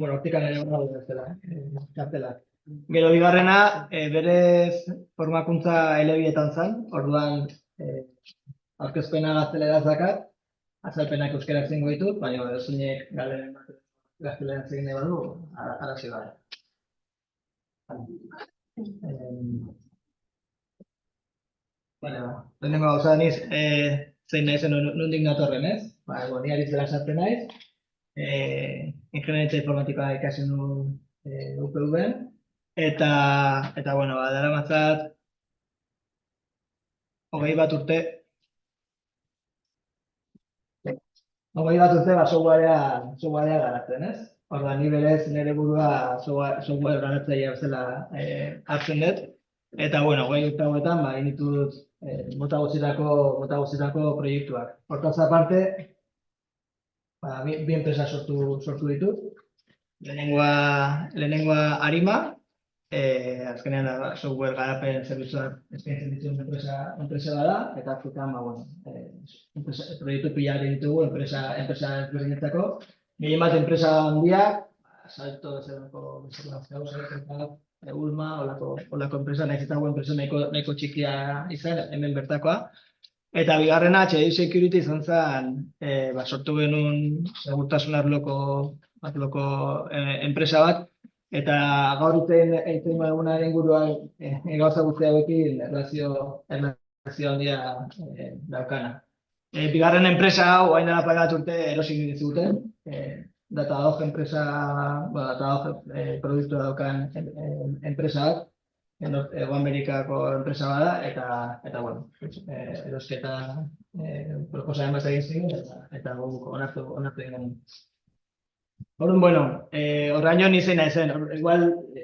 Bueno, hortikan ere hori bezala, kartelak. Gero bigarrena, berez formakuntza elebietan zen, orduan aurkezpena gazteleraz dakar, azalpenak euskerak zingo ditut, baina ezinek galderen gazteleraz egin nahi badu, arazi gara. Lehenengo gauza niz, zein naizen nondik natorren, ez? Ni Aritz dela sartzen naiz, ingeniaritza informatikoa ikasi nuen UPV-en, eta daramatzat 21 urte, softwarea garatzen, ez? Orduan, ni berez nire burua software garatzailea bezala hartzen dut, eta, 20 urte hauetan, egin ditut mota guztietako proiektuak. Hortaz aparte, bi enpresa sortu ditut. Lehenengoa Arima, azkenean software garapen zerbitzuak eskaintzen dituen enpresa da, eta Afrikan, proiektu pila ditugu enpresa ezberdinetako. Gehien bat enpresa handiak, Salto bezalako Ulma, olako enpresa, nahiz eta enpresa nahiko txikia izan, hemen bertakoa. Eta bigarrena, HDI Security izan zen, sortu genuen segurtasun arloko enpresa bat, eta gaur egiten egunaren inguruan gauza guzti hauekin erlazio handia daukana. Bigarren enpresa hau, hain dela pagat urte erosik ditzuten, Datadog enpresa, Datadog produktua daukan enpresa bat, Ego Amerikako enpresa bada, eta erosketa proposamen bat egin ziren, eta onartu egin genuen. Orduan, horraino ni zein naizen, igual,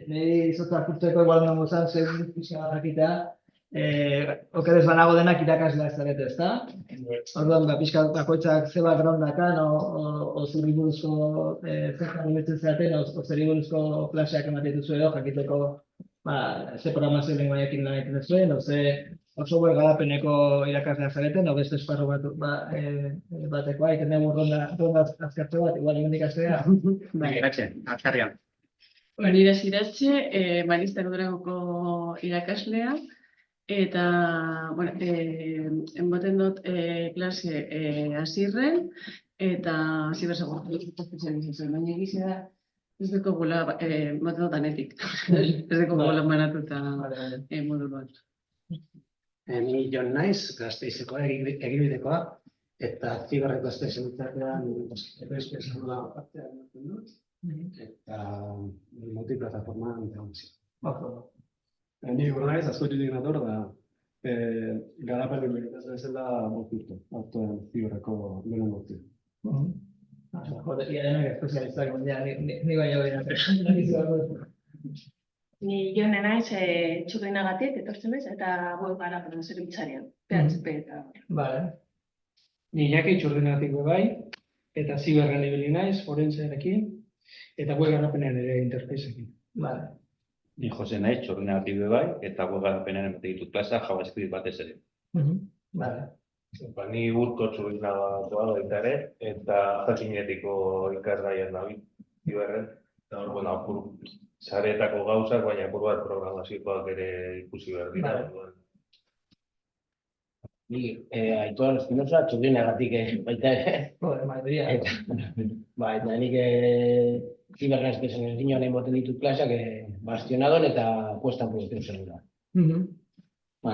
niri izotzak urteko igual nongo zan, zein pixka bat jakitea, okerez banago denak irakasleak zarete, ezta? Orduan, pixka bakoitzak ze background dakan, o zuri buruzko zertan imetzen zeaten, o zeri buruzko klaseak ematen duzu edo, jakiteko ze programazio lenguaiakin lan egiten zuen, software garapeneko irakasleak zareten, beste esparru batekoa, egiten dugu ronda azkartze bat, igual hemendik hastea. Azkarrian. Nire Ziratxe, Marister Duregoko irakaslea, eta, enboten dut klase Asirren, eta zibersegurtasun, baina egizia da, ez duko gula, moten dut anetik, ez duko gula manatuta modu bat. Ni Jon naiz, Gasteizekoa egibidekoa, eta ziberreko espezialitatean espezialitatea partea ematen dut, eta multiplataformaan informazio. Ni Igor naiz, Azkoititik nator, da garapen irakasle bezala urte, ziberreko lehen urte. Joder, ia denak espezialistak, ni baina behar. Ni Jone naiz, Txurdinagatik etortzen naiz, eta web garapen zerbitzarian, PHP eta... Vale. Ni Jaki Txurdinagatik bai, eta ziberren ibili naiz, forentsearekin, eta web garapenean ere interfeizekin. Vale. Ni Jose naiz, Txurdinagatik bai, eta web garapenean emate ditut klasa JavaScript batez ere. Vale. Ni Urko Txurdinagakoa baita ere, eta jakinetiko ikasgaian nabil, ziberren, eta hor, sareetako gauzak, baina apur bat programazioak ere ikusi behar dira. Ni Aitor Espinosa, Txurdinagatik baita ere. Maioria. Eta nik ziberren espezializazioan emoten ditut klaseak bastionadon eta puestan proiektu segura.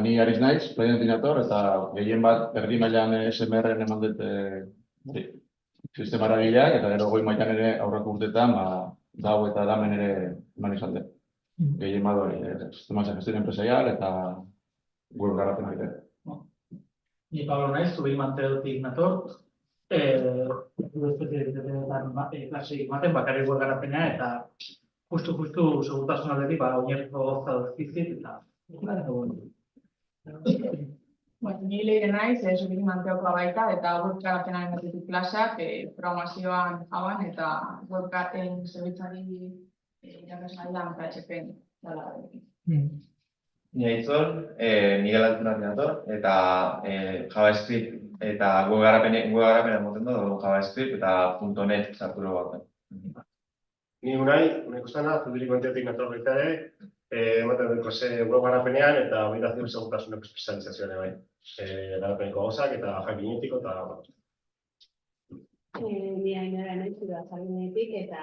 Ni Aritz naiz, predentinator, eta gehien bat erdi mailan SMR-en eman dut sistema eragileak, eta gero goi mailan ere aurreko urteetan, DAO eta damen ere eman izan dut. Gehien bat sistema gestión empresarial eta web garapen egite. Ni Pablo naiz, Zubil Manterotik nator, klase ematen bakarrik web garapena, eta justu segurtasun aldetik, oinarrizko gauza duzkizkit, eta... Ni Leire naiz, Zubil Manterokoa baita, eta web garapena ematetik klaseak, programazioan jaban, eta web garapen zerbitzari irakaslaian PHP dela. Ni Aitzol, Miguel Altunatik nator, eta JavaScript eta web garapena moten dut, JavaScript eta .NET sartu bat. Ni unai, nekustana, Federico Entetik nator baita ere, ematen dut klase web garapenean eta operazio segurtasuneko espezializazioan bai. Garapeneko gauzak eta jakinetiko eta Ni Ainara naiz, Zabinetik eta,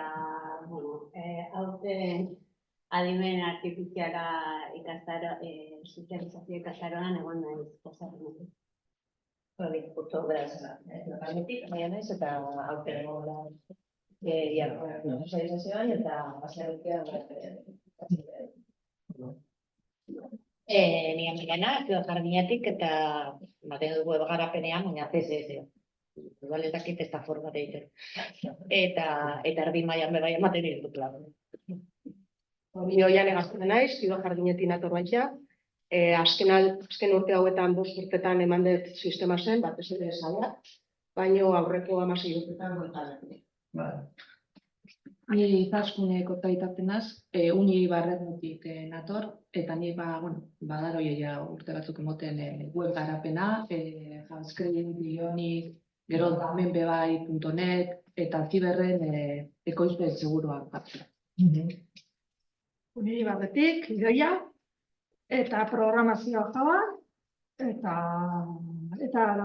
aurten adimen artifiziala sozializazio ikastaroan egon naiz Zabinetik. Kurtso beraz, Zabinetik, naiz eta aurten egon da sozializazioan eta baserrikia Ni Emiliana, Jardinetik eta ematen dugu garapenean, baina CSS. Igual ez dakit ez da forma de egiten. Eta erdi mailan bai ematen ditut lan. Ni Oiane Gaztele naiz, Jardinetik nator baita. Azken urte hauetan 5 urtetan eman dut sistema zen, batez ere zaila, baino aurreko 16 urtetan bueltan. Ni Izaskune kortaitapenaz, uni barrenetik nator, eta ni badaroia urte batzuk emoten web garapena, JavaScript, Ionic, gero menbebai.net, eta ziberren ekoizpen seguruak batzera. Uni barretik, Idoia, eta programazioa Java, eta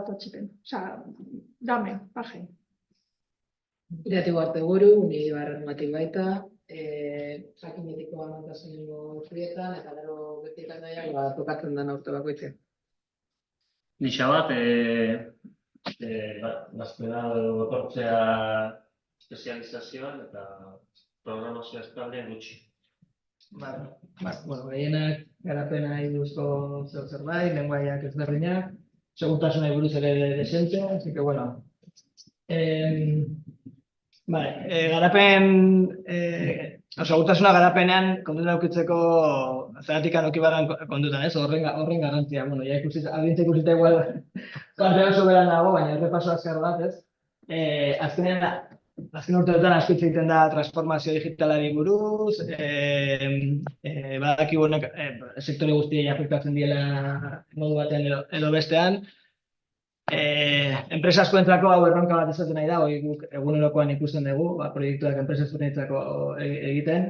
datotxipen. Osea, dame, paje. Iratibo Arteguru, uni barrenugatik baita, jakinetiko amantasuneko urtietan, eta gero betietan daiak tokatzen dena urte bakoitzen. Nixa bat, gaztena etortzea espezializazioan eta programazioa estaldean gutxi. Gehienak garapena buruzko zerbait, lenguaiak ezberdinak, segurtasuna buruz ere desente, así que bueno. Segurtasuna garapenean kontutan aukitzeko zeratik anokibaran kontutan, ez? Horren garrantzia. Ja ikusten ikusita igual parte oso beran dago, baina errepaso azkar bat, ez? Azken urteetan asko hitz egiten da transformazio digitalari buruz, badakigu honek sektore guztiei afektatzen diela modu batean edo bestean. Enpresa askoentzako hau erronka bat izaten nahi da, guk egunerokoan ikusten dugu, proiektuak enpresa askoentzako egiten.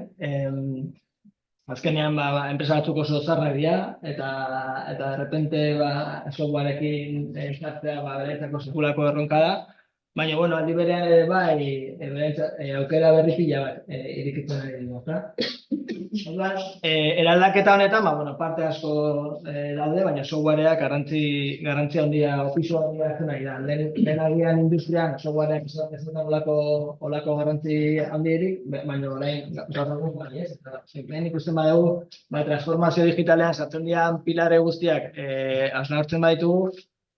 Azkenean, enpresa batzuk oso zarrak dira, eta de repente softwareekin sartzea beretzako sekulako erronka da. Baina, aldi berean ere bai, aukera berri pila bat irikitzen ari dira. Eraldaketa honetan, parte asko daude, baina softwareak garrantzia handia, ofizo handia hartzen ari da. Lehen agian industrian softwareak ez duten olako garrantzi handierik, baina orain gaur egun bai, ez? Lehen ikusten badugu, transformazio digitalean sartzen diren pilare guztiak hausnartzen baditugu,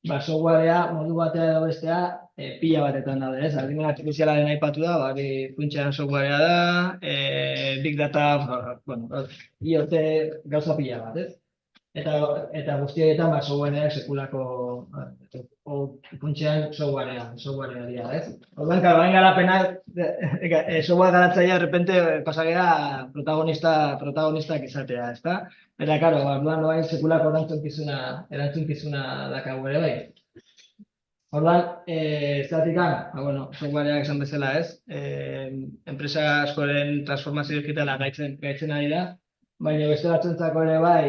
softwarea modu batea edo bestea pila batetan daude, ez? Adimen artifizialaren aipatu da, funtsean softwarea da, big data, IoT gauza pila bat, ez? Eta guztietan softwarea sekulako funtsean softwarea dira, ez? Orduan, hain garapena, software garatzailea, de repente, pasagea protagonistak izatea, ezta? Eta, orduan, noain sekulako erantzukizuna dakagu ere bai. Orduan, zeratikan, softwareak esan bezala ez, enpresa askoren transformazio digitala gaitzen ari da, baina beste batzuentzako ere bai,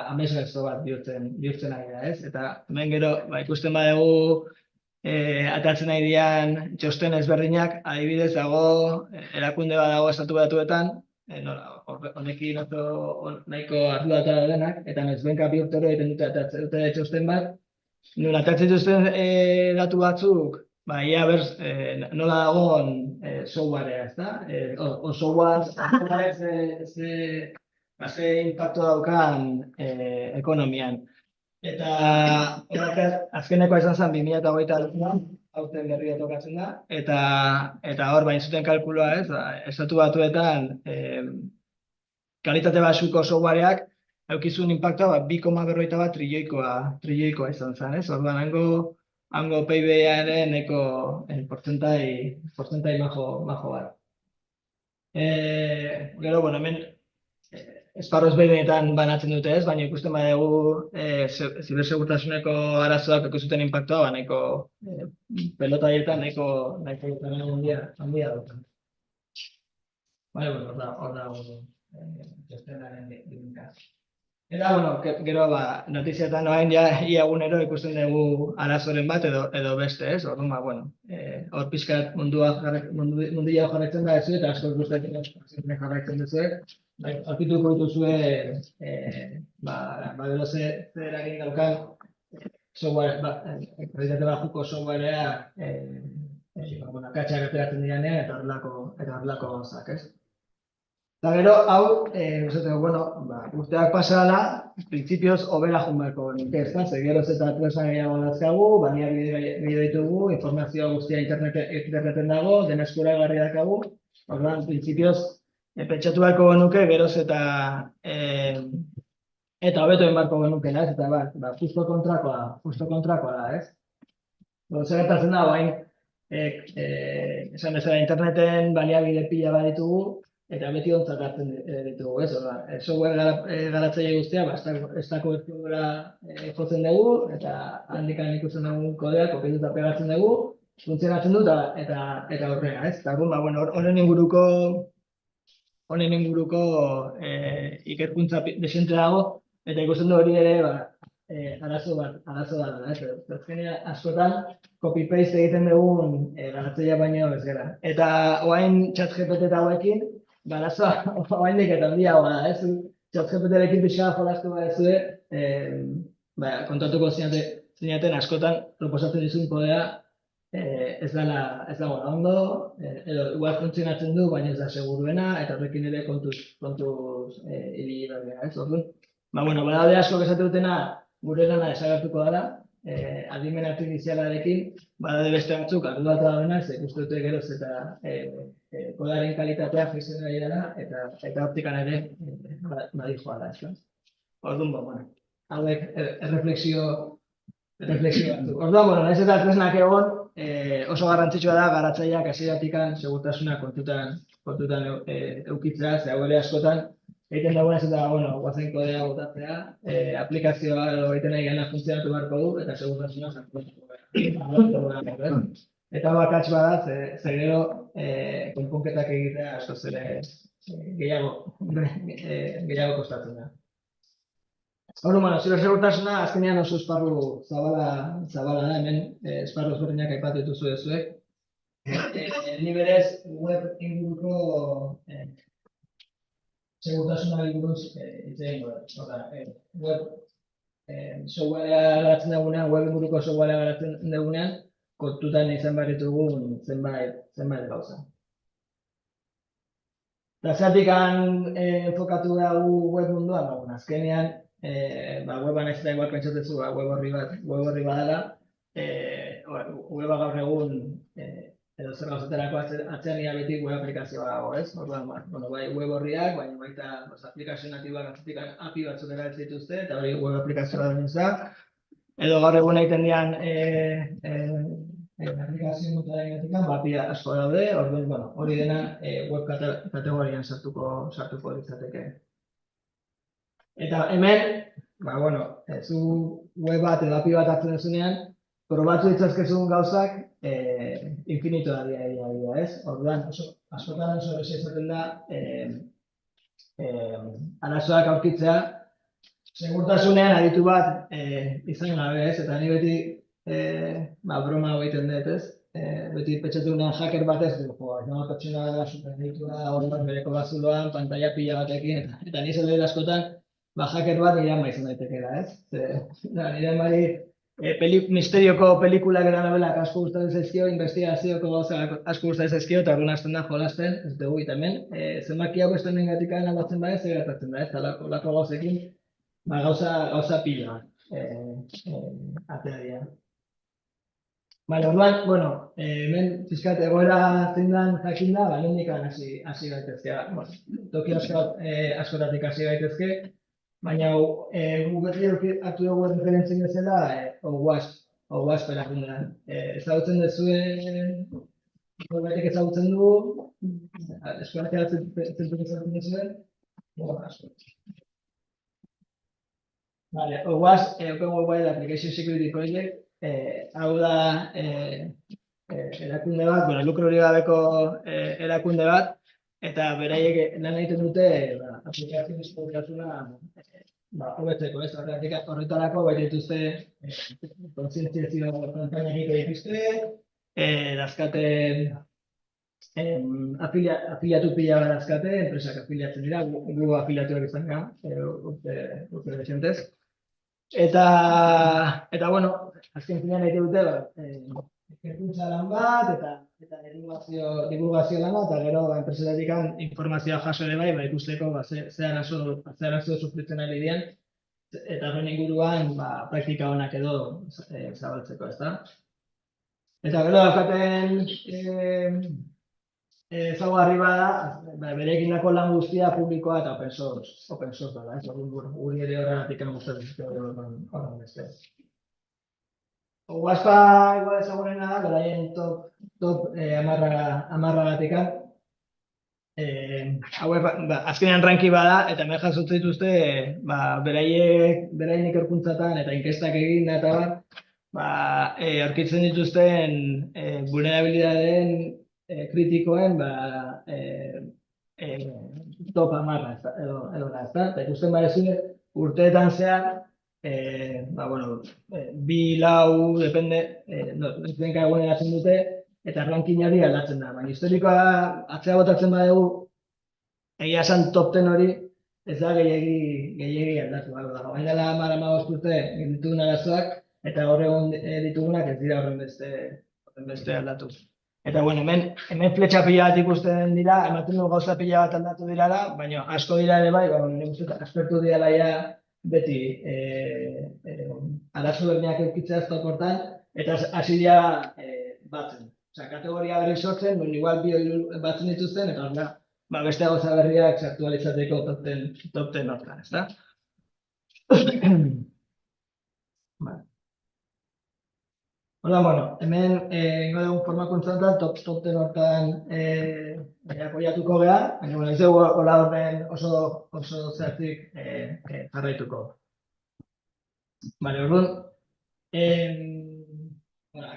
amesgaizto bat bihurtzen ari da, ez? Eta hemen gero, ikusten badugu, atatzen ari dian txosten ezberdinak, adibidez dago, erakunde bat dago estatu batuetan, honekin nahiko arduratuta daudenak, eta noizbenka bi urtero egiten dute txosten bat, non atatzen dituzten datu batzuk, ia nola dagoen softwarea, ezta? Software ze impacto daukan ekonomian. Eta azkenekoa izan zen 2022an, aurten berria tokatzen da, eta hor bain zuten kalkuloa, ez? Estatu batuetan kalitate baxuko softwareak eukizun inpaktua 2,41 trilioikoa izan zen, ez? Orduan, hango PIB-aren eko portzentai majo bat. Gero, hemen esparru ezberdinetan banatzen dute ez, baina ikusten badugu zibersegurtasuneko arazoak eukizuten inpaktua, nahiko pelota haietan nahiko handia dut. Bueno, hor dago txostenaren dinamika. Eta, bueno, gero, notizietan orain ia egunero ikusten dugu arazoren bat edo beste, ez? Orduan, bueno, hor pixkat mundua jarraitzen da ezu, eta asko gustatzen jarraitzen duzu, aurkituko dituzue, gero zer eragin daukan software, kalitate bajuko softwarea, akatsak ateratzen direnean, eta horrelako gauzak, ez? Eta gero, hau, urteak pasala, printzipioz hobera joan beharko genuke, ezta? Ze geroz eta tresna gehiago dazkagu, baliabide gehiago ditugu, informazioa guztia interneten dago, dena eskuragarri daukagu. Orduan, printzipioz, pentsatu beharko genuke, geroz eta hobeto egin beharko genukeela, ez? Eta, justo kontrakoa da, ez? Zer gertatzen da, bain, esan bezala interneten baliabide pila bat ditugu, eta beti ontzat hartzen ditugu, ez? Software garatzaile guztia, estako erkidura jotzen dugu, eta handikan ikusten dugu kodea, kopituta pegatzen dugu, funtzionatzen du eta horrela, ez? Eta honen inguruko ikerkuntza desente dago, eta ikusten du hori ere, arazo bat da, ez? Azkenean, askotan, copy-paste egiten dugun garatzailea baino ez gara. Eta orain ChatGPT eta hauekin, arazoa oraindik eta handiagoa da, ez? ChatGPT-rekin pixka jolastu baduzue, kontatuko zinaten askotan proposatzen dizun kodea ez dago ondo, edo igual funtzionatzen du, baina ez da seguruena, eta horrekin ere kontuz ibili behar, ez? Orduan, badaude asko esate dutena gure lana desagertuko dela, adimen artifizialarekin, badaude beste batzuk arduratu daudena, ze ikusten dute geroz eta kodaren kalitatea jaisten ari dela, eta hortikan ere badijoa da, ez? Orduan, hauek erreflexio batzuk. Orduan, nahiz eta tresnak egon, oso garrantzitsua da garatzaileak hasieratik segurtasuna kontutan edukitzea, ze hau ere askotan egiten dagoen ez eta, guazen kodea botatzea, aplikazioa egiten nahi gana funtzionatu beharko du, eta segurtasuna zartuko behar. Eta bakatx bada, ze gero konponketak egitea askoz ere gehiago kostatzen da. Orduan, zibersegurtasuna azkenean oso esparru zabala da, hemen esparru ezberdinak aipatu dituzu zuek. Ni berez web inguruko segurtasunari buruz hitz egingo dut. Web softwarea garatzen dugunean, web inguruko softwarea garatzen dugunean, kontutan izan behar ditugun zenbait gauza. Eta zergatik enfokatu dugu web munduan, azkenean, weba nahiz eta igual pentsatzen web horri badala, weba gaur egun edo zer gauzaterako atzean ia beti web aplikazioa dago, ez? Orduan, bai web horriak, baina baita aplikazio natiboak atzetik API batzuk erabiltzen dituzte, eta hori web aplikazioa da benza. Edo gaur egun egiten dian aplikazio motaren gatikan, API asko daude, orduan, hori dena web kategorian sartuko ditzateke. Eta hemen, zu web bat edo API bat hartzen duzunean, probatu ditzazkezun gauzak infinitoa dira, ez? Orduan, askotan oso erresa izaten da arazoak aurkitzea, segurtasunean aditu bat izan gabe, ez? Eta ni beti broma egiten dut, ez? Beti pentsatu nahan hacker bat ez du, pertsona da superditua, horretan bereko bazuloan, pantalla pila batekin, eta ni zelde askotan, hacker bat nire ama izan daitekeela, ez? Nire amari misterioko pelikulak eta nobelak asko gustatzen zaizkio, investigazioko gauzak asko gustatzen zaizkio, eta orduan hasten da jolasten, ez dugu itamen. Zenbaki hau esten dengatik aldatzen bada, zer gertatzen da, ez? Lako gauzekin, gauza pila atea dira. Orduan, hemen fiskat egoera zein den jakin da, nondik hasi gaitezke. Toki askotatik hasi gaitezke, baina gu beti hartu dugu referentzien bezala OWASP erakundean. Ezagutzen duzue, horretik ezagutzen dugu, eskuartea zentuk ezagutzen duzuen, OWASP, Open Worldwide Application Security Project, hau da erakunde bat, lukrorik gabeko erakunde bat, eta beraiek lan egiten dute aplikazio eskubitasuna hobetzeko, ez? Horretarako bai dituzte kontzientziazio kanpainak egiten dituzte, dazkaten afiliatu pila bat dazkate, enpresak afiliatzen dira, gu afiliatuak izan gara, urte desentez. Eta bueno, azken finean egite dute, ikerkuntza lan bat, eta divulgazio lan bat, eta gero enpresetatik informazioa jaso ere bai, ikusteko ze arazo sufritzen ari diren, eta horren inguruan praktika onak edo zabaltzeko, ezta? Eta gero daukaten ezaugarri bada, berekin dako lan guztia publikoa eta open source da, ez? Guri ere horregatik gustatzen horren beste. Waspa igual ezagurena da, beraien top 10 azkenean ranki bada, eta hemen jasotzen dituzte, beraien ikerkuntzatan eta inkestak egin da eta aurkitzen dituzten vulnerabilitateen kritikoen top 10 edo da, ezta? Eta ikusten badezue urteetan zehar, bi lau, depende, noizbenka eguneratzen dute, eta ranking hori aldatzen da. Baina historikoa atzera botatzen badugu, egia esan top 10 hori ez da gehiegi aldatu. Baina dela 10-15 urte ditugun arazoak, eta gaur egun ditugunak ez dira horren beste aldatu. Eta bueno, hemen fletxa pila bat ikusten dira, ematen du gauza pila bat aldatu dirala, baina asko dira ere bai, aspertu dirala ja beti arazo berdinak eukitzea ez toportan, eta hasi dira batzen. Osea, kategoria berri sortzen, igual bi batzen dituzten, eta beste gauza berriak sartu ahal izateko top 10 hortan, ezta? Hola, bueno, hemen ingo dugu formakuntza honetan, top 10 hortan apoiatuko geha, baina ez dugu hola horren oso zehatzik jarraituko. Bale, orduan,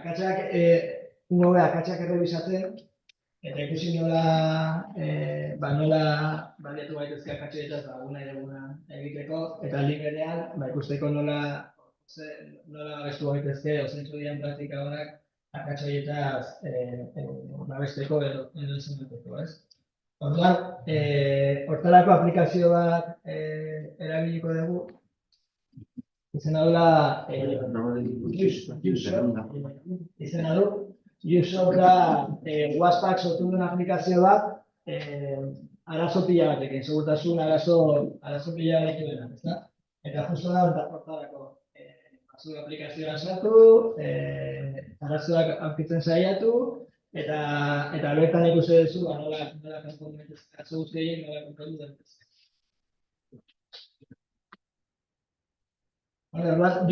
akatsak errebisatzen, eta ikusi nola baliatu gaitezke akatxeetaz laguna egiteko, eta aldi berean ikusteko nola babestu gaitezke, zentzu dian praktika honak akatxoietaz babesteko edo zenbateko, ez? Orduan, hortarako aplikazio bat erabiliko dugu, izena dula Usop da Waspak sortu duen aplikazio bat arazo pila batekin, segurtasun arazo pila bat dituena, ezta? Eta justo da hortarako zure aplikazioa sartu, arazoak aurkitzen saiatu, eta bertan ikusi duzu nola konpondu arazo guztien nola konpondu daitezke.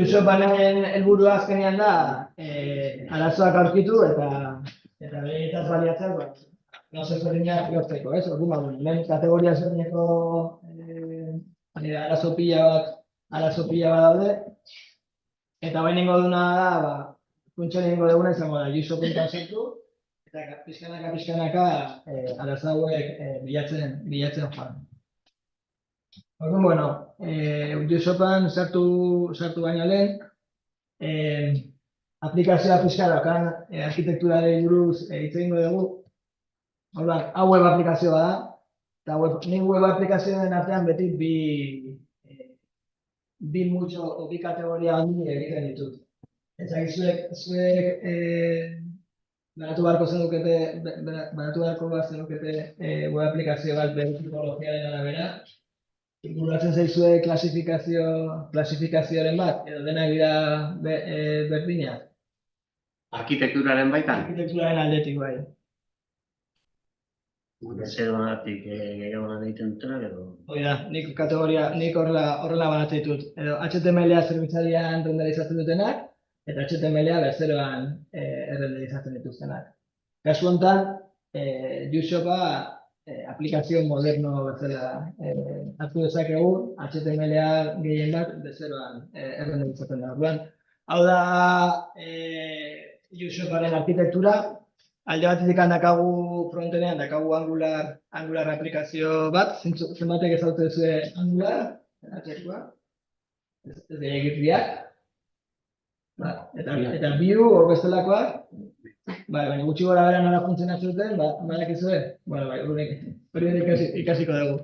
Usoparen helburua azkenean da arazoak aurkitu eta beretaz baliatzen gauza ezberdinak lortzeko, ez? Orduan, hemen kategoria ezberdineko arazo pila bat daude. Eta bain nengo duna da, funtsan nengo duguna izango da, Usop.com sartu, eta pizkanaka arazo hauek bilatzen joan. Orduan, bueno, Usopan sartu baino lehen, aplikazioa pizkarakan arkitekturari buruz hitz egingo dugu. Orduan, hau web aplikazioa da, eta ni web aplikazioen artean beti bi multzo o bi kategoria handi egiten ditut. Eta zuek baratu beharko zenukete web aplikazio bat bere tipologiaren arabera. Bururatzen zaizue klasifikazioaren bat, edo denak dira berdinak? Arkitekturaren baitan? Arkitekturaren aldetik bai. Zeroatik gehiago lan egiten dutena, edo? Hoi da, nik horrela banatzen ditut. Edo HTML-a zerbitzarian renderizatzen dutenak, eta HTML-a bezeroan errenderizatzen dituztenak. Kasu honetan, Usopa aplikazio moderno bezala hartu dezakegu, HTML-a gehien bat bezeroan errenderizatzen da. Hau da Usoparen arkitektura, alde batetik dakagu frontenean, dakagu Angular aplikazio bat, zenbatek ezagutzen zuen Angular, ez gehiagirriak, eta Vue hor bestelakoak, baina gutxi gora bera nola funtzionatzen duten, badakizue, hori ikasiko dugu.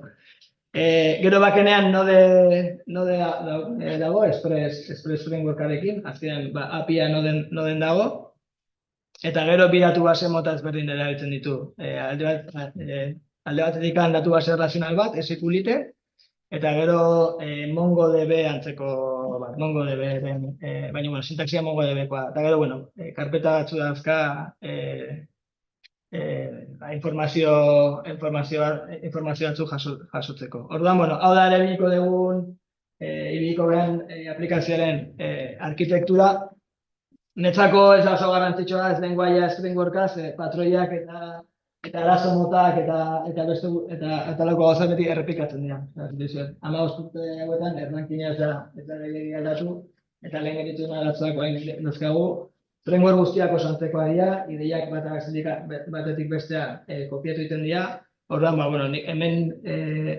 Gero bakenean node dago, Express Frameworkarekin, azkenean API-a noden dago, eta gero bi datu base mota ezberdin erabiltzen ditu. Alde batetik datu base relazional bat, SQLite, eta gero MongoDB antzeko bat, MongoDB, baina sintaxia MongoDBkoa. Eta gero, karpeta batzu dauzka informazio batzu jasotzeko. Orduan, hau da ere ibiliko behan aplikazioaren arkitektura. Netzako ez da oso garrantzitsua ez lenguaia frameworkaz, patroiak eta arazo motak eta lako gauza beti errepikatzen dira. 15 urte hauetan errankina ez da gehiagik aldatu eta lehen gerituen arazoak bain dazkagu. Framework guztiak oso antzekoak dira, ideiak batetik bestea kopiatu egiten dira. Orduan, hemen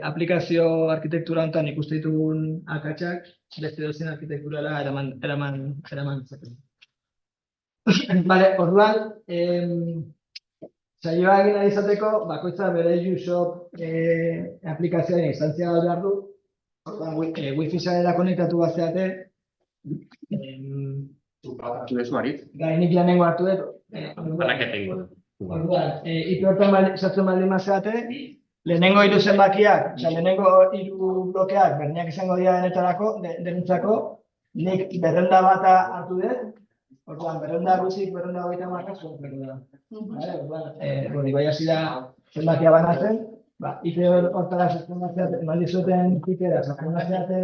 aplikazio arkitektura honetan ikuste ditugun akatsak, beste dozen arkitekturala eraman zaten. Orduan, saioa egin nahi izateko, bakoitza bere USOP aplikazioaren instantzia bat behar du. Orduan, Wi-Fi sarera konektatu bazteate. Nik lehenengo hartu dut. Orduan, IP hortan sartzen baldin mazeate, lehenengo hiru zenbakiak, lehenengo hiru blokeak berdinak izango dira denetarako, nik 200 bata hartu dut. Orduan, 200 gutxik, 230 marka zuen da. Orduan, bai hasi da zenbakia banatzen, IP hortara sartzen baldizuten ikera, sartzen mazeate,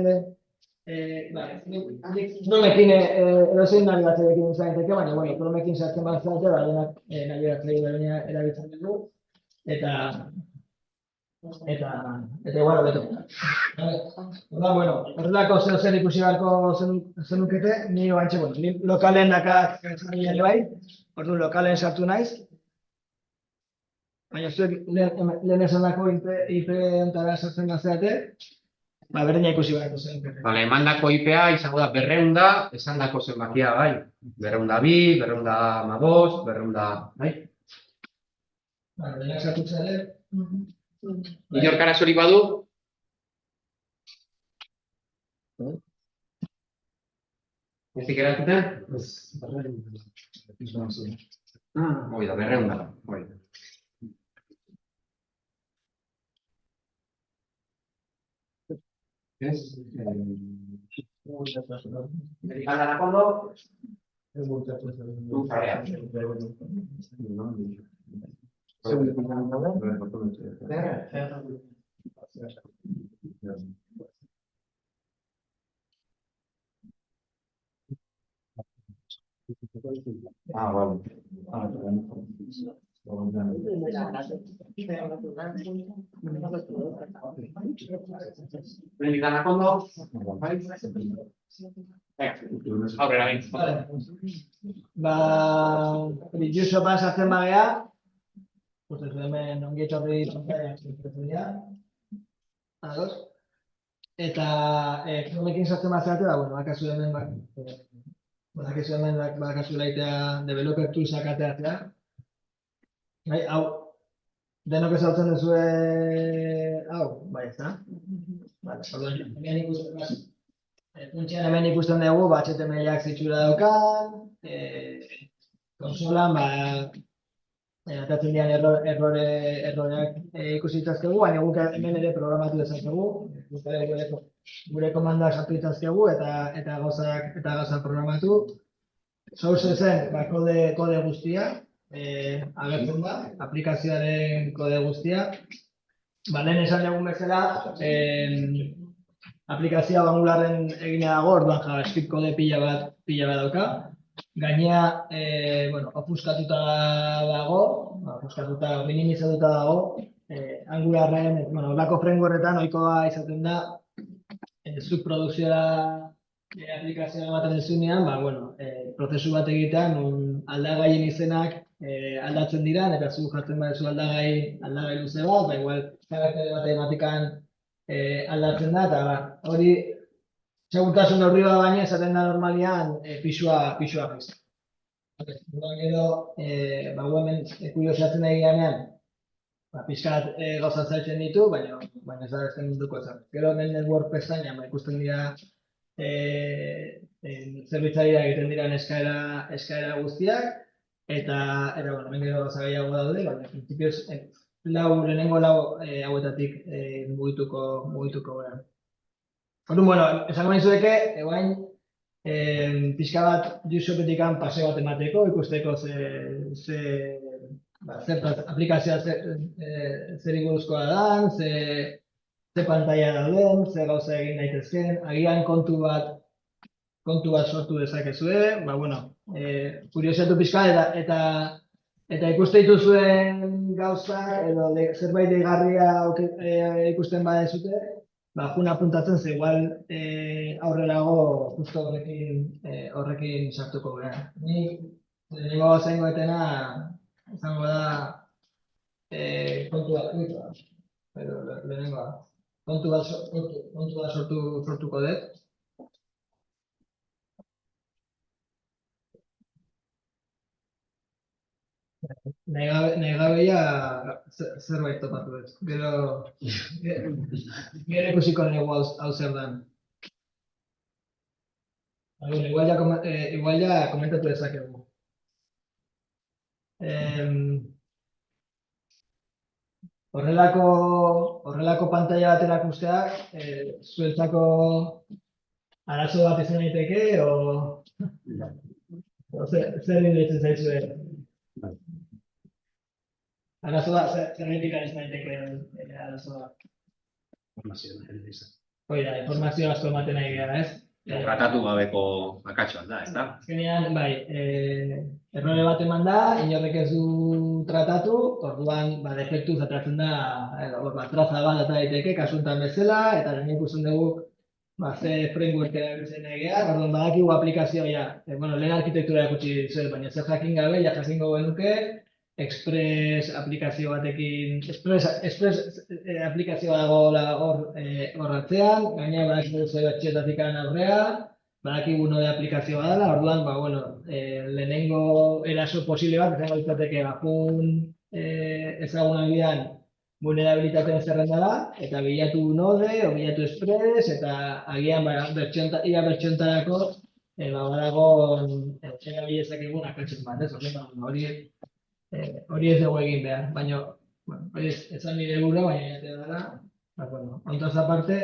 Chromekin edozein nabigatzeekin zaiteke, baina, Chromekin sartzen bazeate, denak nabigatzaile erabiltzen dugu, eta beto. Horrelako zer ikusi beharko zenukete, ni lokalen dakat bai, orduan lokalen sartu naiz, baina zuek lehen esan dako IP ontara sartzen bazeate, berdina ikusi beharko zenukete. Emandako IP-a izango da 200, esan dako zenbakia bai, 202, 215, 200, bai? Denak sartu zare. Inork arazorik badu? Ezik erantzuten? Hoi da, 200. ¿Americana fondo? Tu tarea. Vale. ¿Americana fondo? Aurrera, Juso pasatzen bagea, hemen ongi etorri eta Chromekin sartzen bazeate, bakazu hemen bakazu laitea developer toolsak ateatzea. Hau, denok ezautzen duzue hau, bai ez da? Funtzian hemen ikusten dugu, HTML-ak zitxura daukan, konsolan, atatzen dian erroreak ikusi ditzazkegu, baina guk hemen ere programatu dezakegu, gure komandak sartu ditzazkegu eta gauzak programatu. Sourcesen kode guztia agertzen da, aplikazioaren kode guztia. Lehen esan dugun bezala, aplikazioa Angularren egina dago, orduan JavaScript kode pila bat dauka. Gainea, ofuskatuta dago, minimizatuta dago, Angularren, horrelako frameworketan ohikoa izaten da, zuk produkzioa aplikazioa ematen duzunean, prozesu bat egitean, aldagaien izenak aldatzen dira, eta zu jartzen baduzu aldagai luze bat, igual karaktere bat ematikan aldatzen da, eta hori segurtasun neurri bat baina esaten da normalian pisua pizten. Gero, hemen kuriosatzen nahi ganean, pixkat gauza zaitzen ditu, baina ez da ezten duko zen. Gero hemen network pestainan ikusten dira zerbitzariak egiten diren eskaera guztiak, eta hemen gero gauza gehiago daude, baina prinsipioz lehenengo lau hauetatik mugituko gara. Bueno, esango nizueke, eguain pixka bat YouTubetikan paseo bat emateko, ikusteko aplikazioa zer buruzkoa dan, ze pantalla dauden, ze gauza egin daitezken, agian kontu bat sortu dezakezue, kuriosatu pixka eta ikuste dituzuen gauzak edo zerbait deigarria ikusten badezute, juna apuntatzen ze igual aurrerago justo horrekin sartuko gara. Ni lehenengo zaingo etena izango da kontu bat, pero lehenengoa. Kontu bat sortuko dut. Nahi gabeia zerbait topatu dut. Gero ikusiko dugu hau zer dan. Igual ja komentatu dezakegu. Horrelako pantalla bat erakusteak, zuentzako arazo bat izan daiteke, o zer iruditzen zaizue? Arazoa, zerretik izan daiteke arazoa? Informazio asko ematen nahi gara, ez? Tratatu gabeko akatsuan da, ez da? Azkenean, errore bat eman da, inorrek ez du tratatu, orduan defektuz atratzen da, traza bat eta daiteke, kasuntan bezala, eta lehen ikusten dugu ze framework erabiltzen nahi gara, orduan badakigu aplikazioa, lehen arkitektura erakutsi dizuet, baina zer jakin gabe, jakingo genuke, Express aplikazio batekin, Express aplikazioa dago hor atzean, gaina badakigu zer batxetatik aurrea, badakigu node aplikazioa dela, orduan, lehenengo eraso posible bat, izango litzateke jun ezagunak dian vulnerabilitateen zerrendara, eta bilatu node, o bilatu Express, eta agian ia bertxontarako badago erabilezak egun akatzen bat, hori ez dugu egin behar, baina hori esan nire gura, baina jatea dara, ontaz aparte,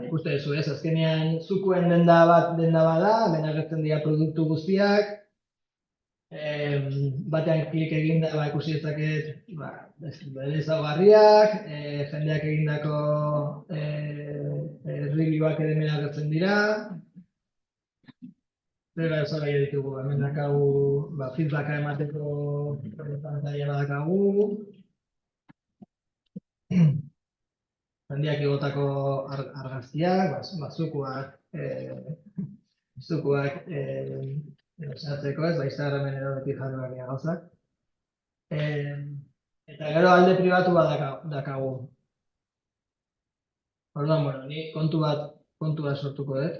ikuste duzu ez, azkenean zukuen denda bada, hemen agertzen dira produktu guztiak, batean klik eginda ikusi dezaket bere ezaugarriak, jendeak egindako reviewak ere hemen agertzen dira, zer gauza gai ditugu, hemen dakagu feedbacka emateko pantalla badakagu, jendeak egotako argaztiak, zukuak esatzeko ez, Instagramen edo beti jarri gauzak. Eta gero alde pribatu bat dakagu. Orduan, ni kontu bat sortuko dut.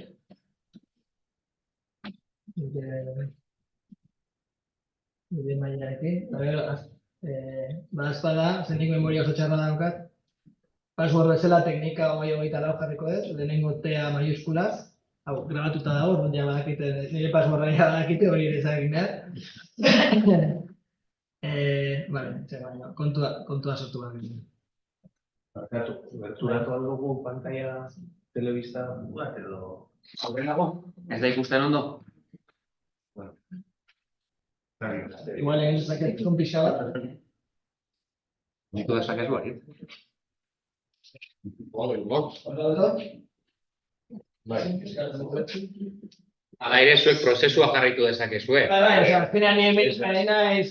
Nire mailarekin. Badazpada, zendik memoria oso txarra daukat. Password bezala teknika 24 jarriko dut, lehenengo tea maiuskulaz. Hau, grabatuta dago, orduan ja badakite, nire passworda ja badakite, hori ere ezagin behar. Kontua sortu behar ginen. Berturatu aldugu pantalla telebista bat edo... Aurrenago, ez da ikusten ondo? Igual egin dezaket konpixa bat. Nitu dezakezu hori. Hala ere, zuek prozesua jarraitu dezakezue. Azkenean nire naiz...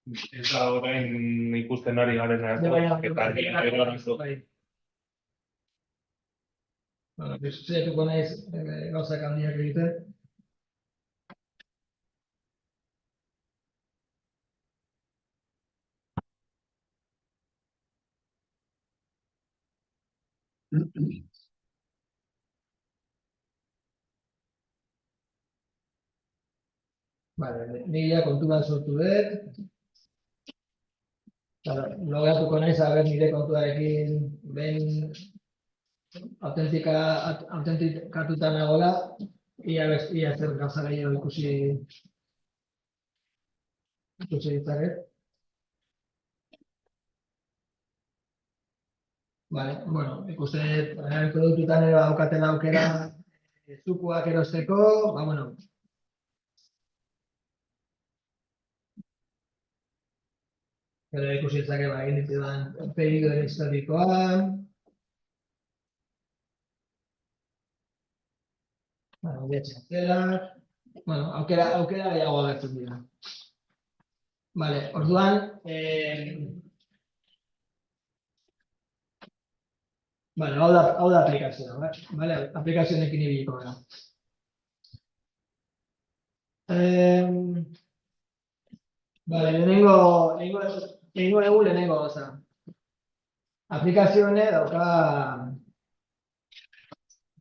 Ez da orain ikusten ari garen eta Bueno, saiatuko naiz gauzak handiak egiten. Vale, nire kontu bat sortu dut. Logatuko naiz aber nire kontuarekin behin autentikatuta nagola, ia zer gauza gehiago ikusi ditzaket. Vale, bueno, ikusten produktutan ere daukatela aukera zukuak erosteko, bueno, gero ikusi ditzake egin ditudan pedidoen historikoa, aukera gehiago agertzen dira. Vale, orduan, hau da aplikazioa, vale? Aplikazioekin ibiliko gara. Vale, lehenengo gauza. Aplikazio honek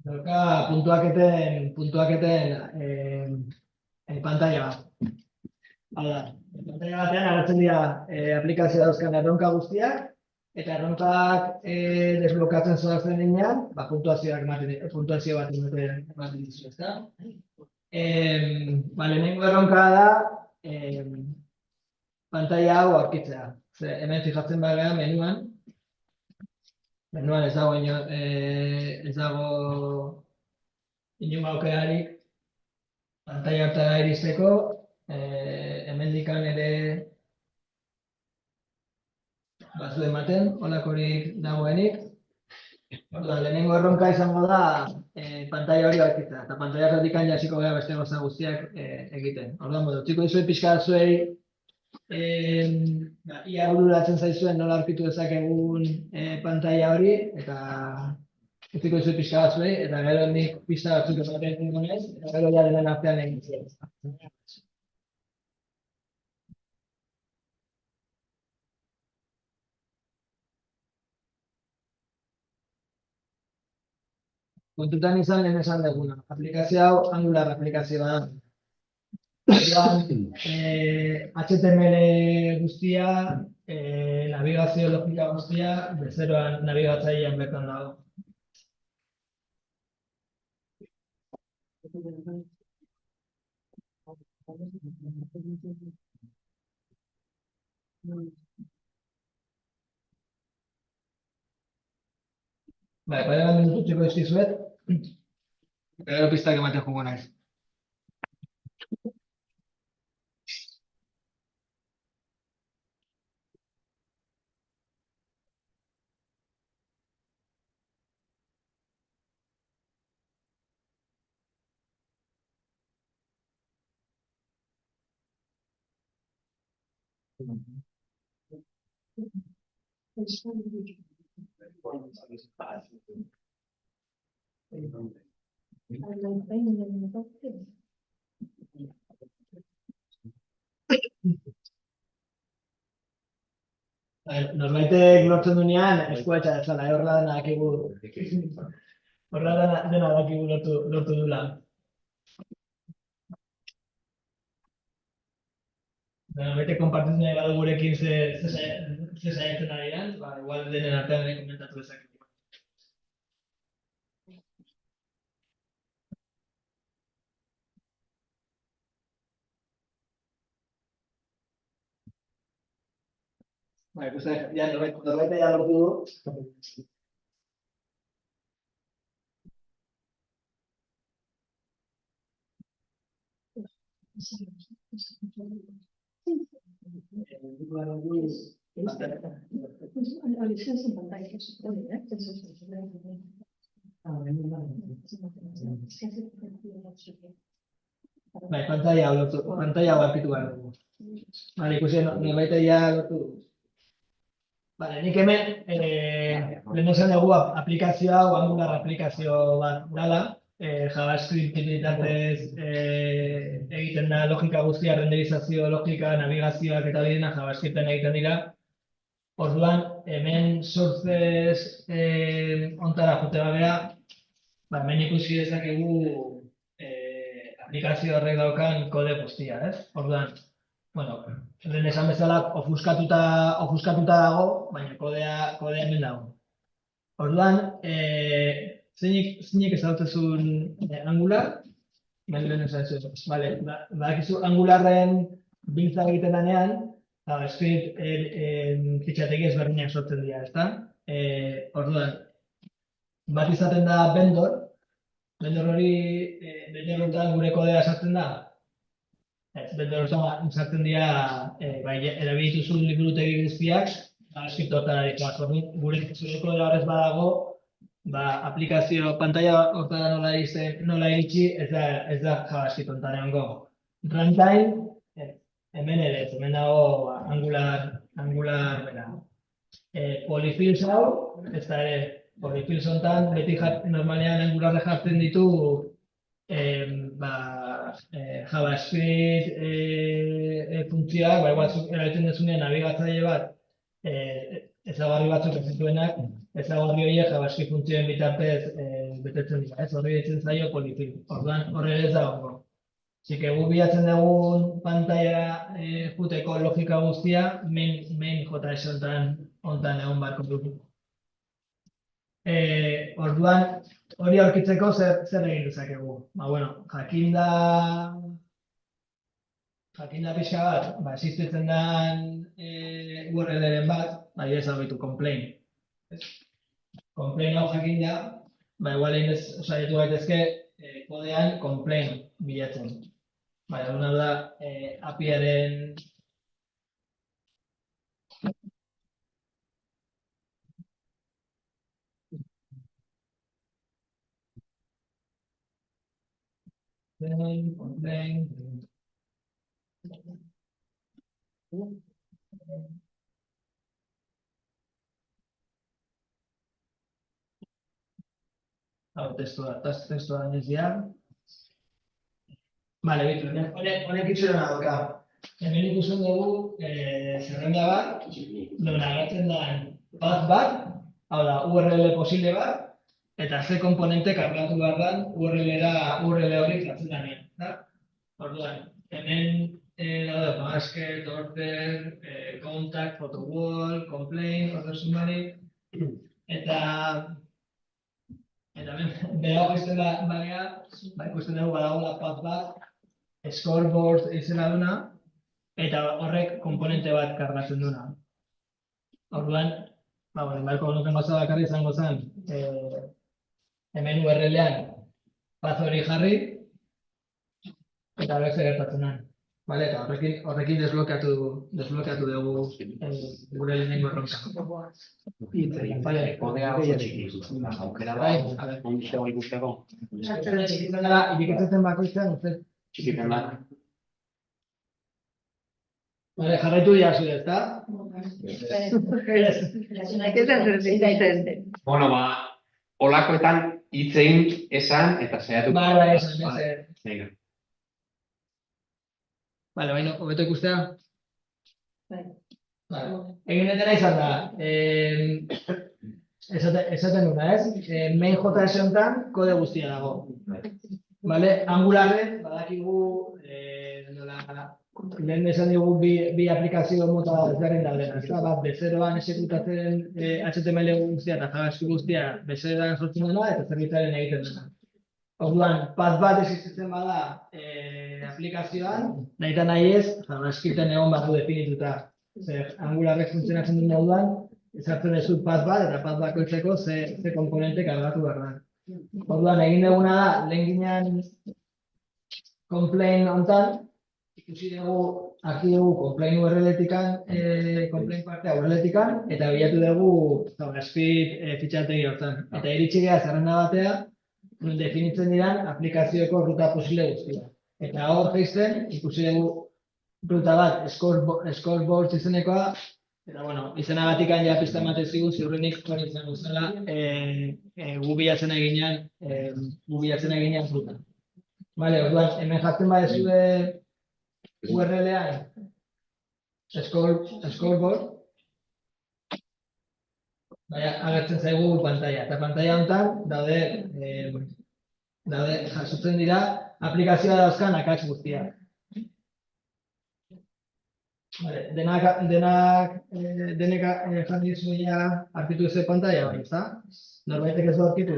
dauka puntuaketen pantalla bat. Hau da, pantalla batean agertzen dira aplikazioa dauzkan erronka guztiak, eta erronkak desblokatzen zoazen denean, puntuazio bat ematen dizu, ezta? Lehenengo erronka da pantalla hau aurkitzea. Hemen fijatzen bagara menuan ez dago inongo aukerarik pantalla hartara iristeko, hemendikan ere batzu ematen, holakorik dagoenik. Lehenengo erronka izango da pantalla hori aurkitzea, eta pantalla horretik jasiko gara beste gauza guztiak egiten. Orduan, utziko dizuet pixka batzuei ia bururatzen zaizuen nola aurkitu dezakegun pantalla hori, eta utziko dizuet pixka batzuei, eta gero nik pista batzuk ematen egingo naiz, eta gero ja denen artean egin ziren. Kontutan izan lehen esan duguna. Aplikazio hau Angular aplikazioa da. HTML guztia, navigazio logika guztia, bezeroan nabigatzailean bertan dago. Pare bat minutu txeko dizkizuet, gero pistak ematen joango naiz. Norbaitek lortzen duenean, eskua etxa dezala, horrela dena dakigu. Horrela dena dakigu lortu dula. Norbaitek konpartitzen nahi badu gurekin ze saiatzen ari den, igual denen artean ere komentatu dezakegu. Norbaitek ja lortu du. Pantalla hau aurkitu behar dugu. Ikusi norbaitek ja lortu du. Vale, nik hemen, lehen esan dugu aplikazioa, Angular aplikazio bat dala, JavaScript bitartez egiten da logika guztia, renderizazio logika, navigazioak eta hori dena JavaScripten egiten dira. Orduan, hemen sources ontara jote bagea, hemen ikusi dezakegu aplikazio horrek daukan kode guztia, ez? Orduan, bueno, lehen esan bezala ofuskatuta dago, baina kodea hemen dago. Orduan, zeinek ezagutzezun Angular? Lehen esan zuen. Vale, badakizu Angularren biltza egiten danean, JavaScript fitxategi ezberdinak sortzen dira, ezta? Orduan, bat izaten da vendor honetan gure kodea sartzen da? Ez, vendor honetan sartzen dira, erabilituzun liburutegi guztiak, JavaScript hortara dira. Gure kodea horrez badago, aplikazio pantalla hortara nola iritsi, ez da JavaScript honetan egongo. Runtime, hemen ere, hemen dago Angular bera. Polyfills hau, ez da ere, Polyfills honetan, beti normalean Angularre jartzen ditu JavaScript funtzioak, igual erabiltzen dezunean nabigatzaile bat, ezaugarri batzuk ez dituenak, ezaugarri horiek JavaScript funtzioen bitartez betetzen dira, ez horri ditzen zaio Polyfill. Orduan, horre ez dago. Zike gu bilatzen dugun pantalla juteko logika guztia, main JS honetan egon barko dugu. Orduan, hori aurkitzeko zer egin dezakegu? Jakinda pixka bat, existitzen den URL-ren bat, ez abitu, complain. Complain hau jakinda, igual egin ez osaiatu gaitezke kodean complain bilatzen. Una da, API-aren complain. Hau, testua nizia. Vale, bitu, honek itxuren adoka. Hemen ikusten dugu zerrenda bat, non agertzen den path bat, hau da, URL posible bat, eta ze komponente kargatu behar den URL hori jartzen denean. Orduan, hemen daude basket, order, contact, photo wall, complaint, order summary, eta behago izten bagea, ikusten dugu badagoela path bat, scoreboard izena duna, eta horrek komponente bat kargatzen duna. Orduan, barko nuken gauza bakarri izango zen, hemen URL-ean path hori jarri, eta horrek zer gertatzen den. Eta horrekin desblokeatu dugu gure lehenengo erronka. Kodea oso txiki, aukera bai, ondizego ikusteko. Irikatzen bakoitzean, Txikitzen da. Jarraitu diazu, ezta? Bueno, holakoetan hitzein esan eta saiatu. Esan. Baina, hobeto ikustea? Egin dena izan da, esaten duna, ez? Main JS honetan kode guztia dago. Angularren, badakigu, lehen esan dugu bi aplikazio mota ezberdin daudena. Bat, bezeroan esekutatzen HTML guztia eta JavaScript guztia bezeroan sortzen dena eta zerbitzaren egiten dena. Orduan, path bat existitzen bada aplikazioan, nahi eta nahi ez, JavaScripten egon bat du definituta. Angularrek funtzionatzen duen moduan, ezartzen duzu path bat eta path bakoitzeko ze komponente kargatu behar da. Orduan, egin duguna da, lehen ginean complain honetan, ikusi dugu, hartu dugu complain URL-etikan, complain partea URL-etikan, eta bilatu dugu JavaScript fitxategi hortan. Eta iritsi gara zerrenda batea, definitzen diran aplikazioeko ruta posible guztia. Eta hor geizten, ikusi dugu ruta bat, scoreboard izenekoa, Eta, bueno, izanagatik ja pista ematen zigun, ziurrenik hori izango zela, gu bilatzen eginean fruta. Vale, orduan, hemen jartzen badezue URL-ean, scoreboard, agertzen zaigu pantalla. Eta pantalla honetan daude jasotzen dira aplikazioa dauzkan akats guztiak. Denek jarri dizuia arkitu duzu pantalla, bai, ezta? Norbaitek ez du arkitu?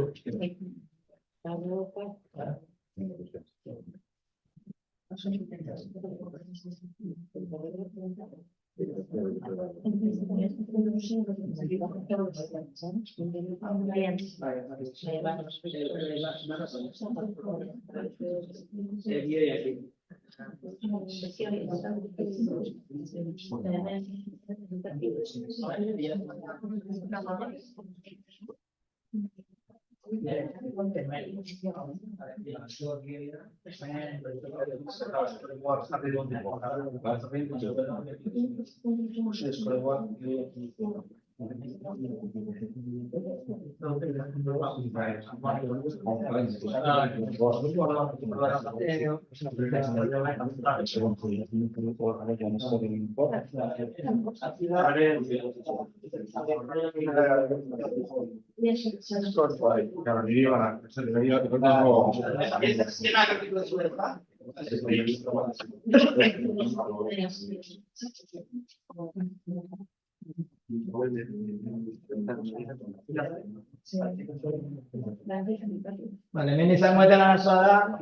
Vale, hemen izango eta arazoa da,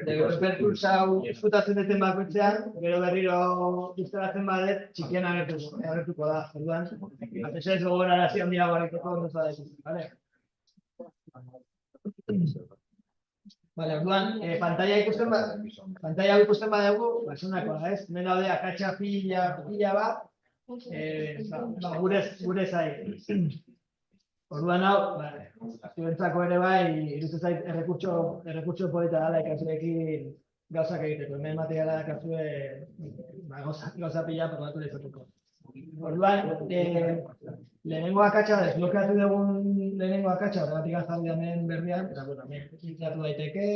developer hau eskutatzen duten bakoitzean, gero berriro instalatzen badet, txikien agertuko da, orduan, atez ez gogorarazi handia barekeko ondo zadetu, vale? Vale, orduan, pantalla hau ikusten badugu, basunakoa, ez? Hemen daude akatsa pila bat, gure zai. Orduan hau, zuentzako ere bai, iruditzen zait errekurtso polita dela ikasleekin gauzak egiteko. Hemen materiala dakazue gauza pila probatu izateko. Orduan, lehenengo akatsa, desblokeatu dugun lehenengo akatsa, horregatik azaldi hemen berrian, eta bueno, hemen filtratu daiteke,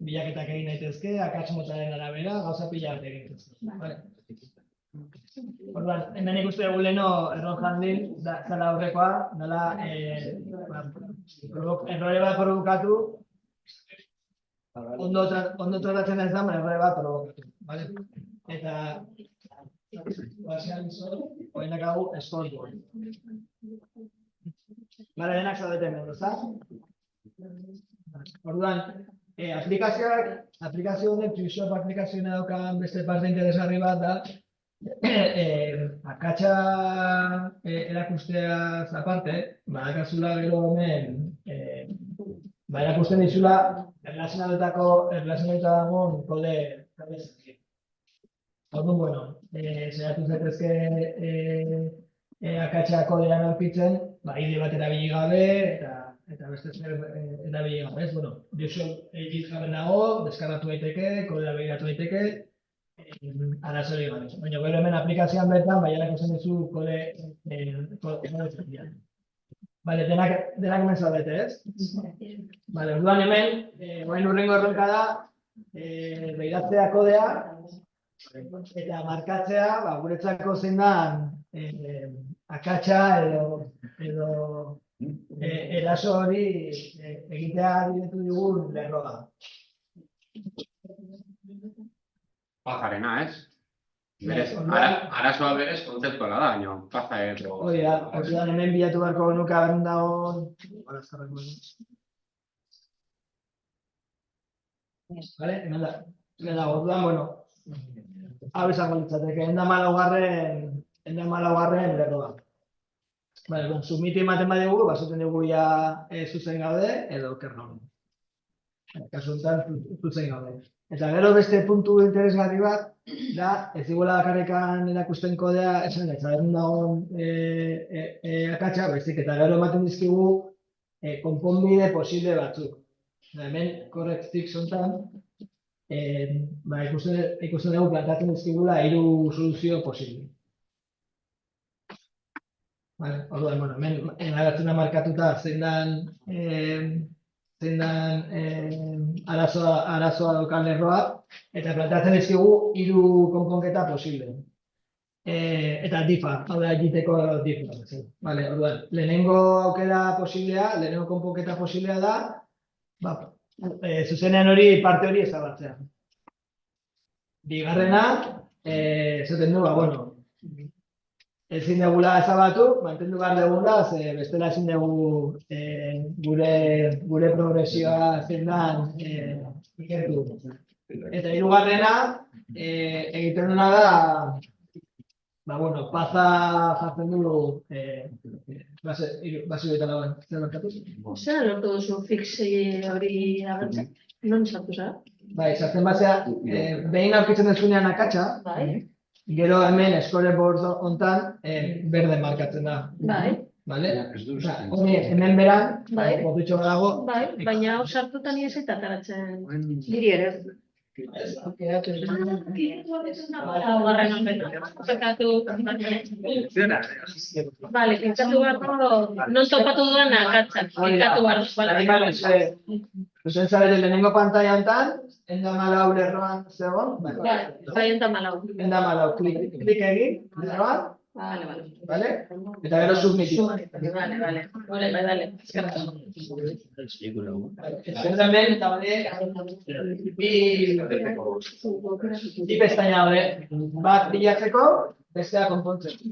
bilaketak egin daitezke, akats motaren arabera, gauza pila bat egin daitezke. Orduan, hemen ikuste dugu leheno error handling, zela aurrekoa, nola errore bat provokatu, ondo tratatzen ez da, errore bat provokatu. Eta, hoenak hau scoreboard. Denak zaudeten edo, ezta? Orduan, aplikazio honek, Tushop aplikazioa daukan beste parte interesgarri bat da, akatsa erakusteaz aparte, badakazula gero hemen, erakusten dizula erlazionatuta dagoen kode zaki. Orduan, bueno, zeratu zaitezke akatsa kodean aurkitzen, ide bat erabili gabe, eta beste zer erabili gabe, ez? Bueno, GitHuben dago, deskargatu daiteke, kodea begiratu daiteke, arazori gabe. Baina gero hemen aplikazioan bertan, baianak esan dizu kode zakian. Bale, denak hemen zaudete, ez? Bale, orduan hemen, orain hurrengo erronka da, begiratzea kodea, eta markatzea, guretzako zein da akatsa edo eraso hori egitea bidetu digun lerroa. Pajarena, ez? Arazoa berez kontzeptuala da, baina paja edo... Hori da, orduan hemen bilatu beharko genuke aberun dagoen... Vale, hemen da, orduan, bueno, hau izango litzateke, endamalagarren lerroa. Vale, bon, submiti ematen badugu, basoten dugu ja zuzen gaude, edo kernon. Kasu honetan, zuzen gaude. Eta gero beste puntu interesgarri bat, da, ez diguela bakarrekan erakusten kodea, esan ez, aberun dagoen akatsa, baizik, eta gero ematen dizkigu konponbide posible batzuk. Hemen, correct fix honetan, ikusten dugu plantatzen dizkigula 3 soluzio posible. Vale, orduan, bueno, hemen agertzen da markatuta zein dan arazoa daukan lerroa, eta plantatzen dizkigu 3 konponketa posible. Eta difa, hau da egiteko difa. Vale, orduan, lehenengo aukera posiblea, lehenengo konponketa posiblea da, zuzenean parte hori ezabatzea. Bigarrena, esaten du, bueno, ezin dugula ezabatu, mantendu behar dugula, bestela ezin dugu gure progresioa zein dan ikertu. Eta hirugarrena, egiten duna da, paza jartzen du basi eta lauen. Zer lortu duzu fixe hori agertzen? Non sartu zara? Bai, sartzen bazea, behin aurkitzen dezunean akatsa, gero hemen scoreboard hontan berde markatzen da. Bai. Vale? Hemen beran, botutxo dago. Bai, baina hau sartuta ni ez eta ateratzen. Niri ere. Vale, pintzatu barro, non topatu duan akatzak, pintzatu barro. Zuzen zarete lehenengo pantailantan, endamalau lerroan zegoen. Bai, endamalau. Endamalau, klik egin, lerroan. Vale? Eta gero submitiu. Vale. Zer hemen, eta bi pestaina daude. Bat bilatzeko, bestea konpontzeko.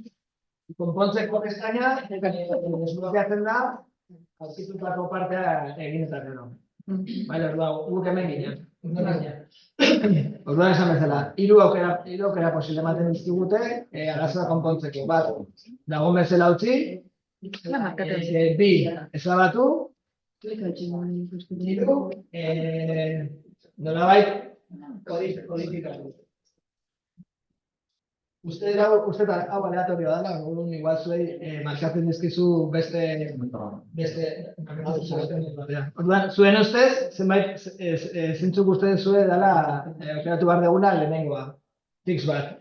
Konpontzeko pestaina, desblokeatzen da, aurkitutako partea egin eta gero. Vale, guk hemen ginen. Orduan esan bezala, 3 aukera posible ematen dizkigute arazoa konpontzeko. Bat, dagoen bezala utzi, 2 ezabatu, 3 nolabait kodifikatu. Uste hau aleatorioa dela, igual zuei markatzen dizkizu beste orduan, zuen ustez, zintzuk uste zuen dela aukeratu behar deguna lehenengoa. Fix bat.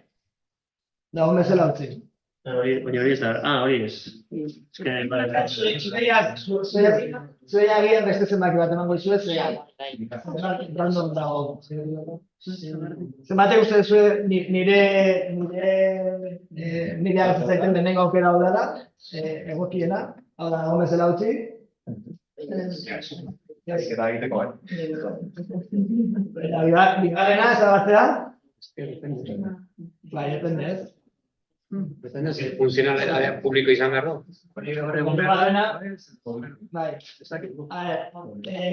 Dagoen bezala utzi. Baina hori ez da, hori ez. Zuei agian beste zenbaki bat emango izuet, random dago. Zenbate uste zuen nire agertzen zaiten lehenengo aukera hau dela, egokiena, hau da, dagoen bezala utzi. Eta egiteko, Bigarrena, ezabatzea? Bai, depende ez. Funtzionalitatea publiko izan behar du? Bai.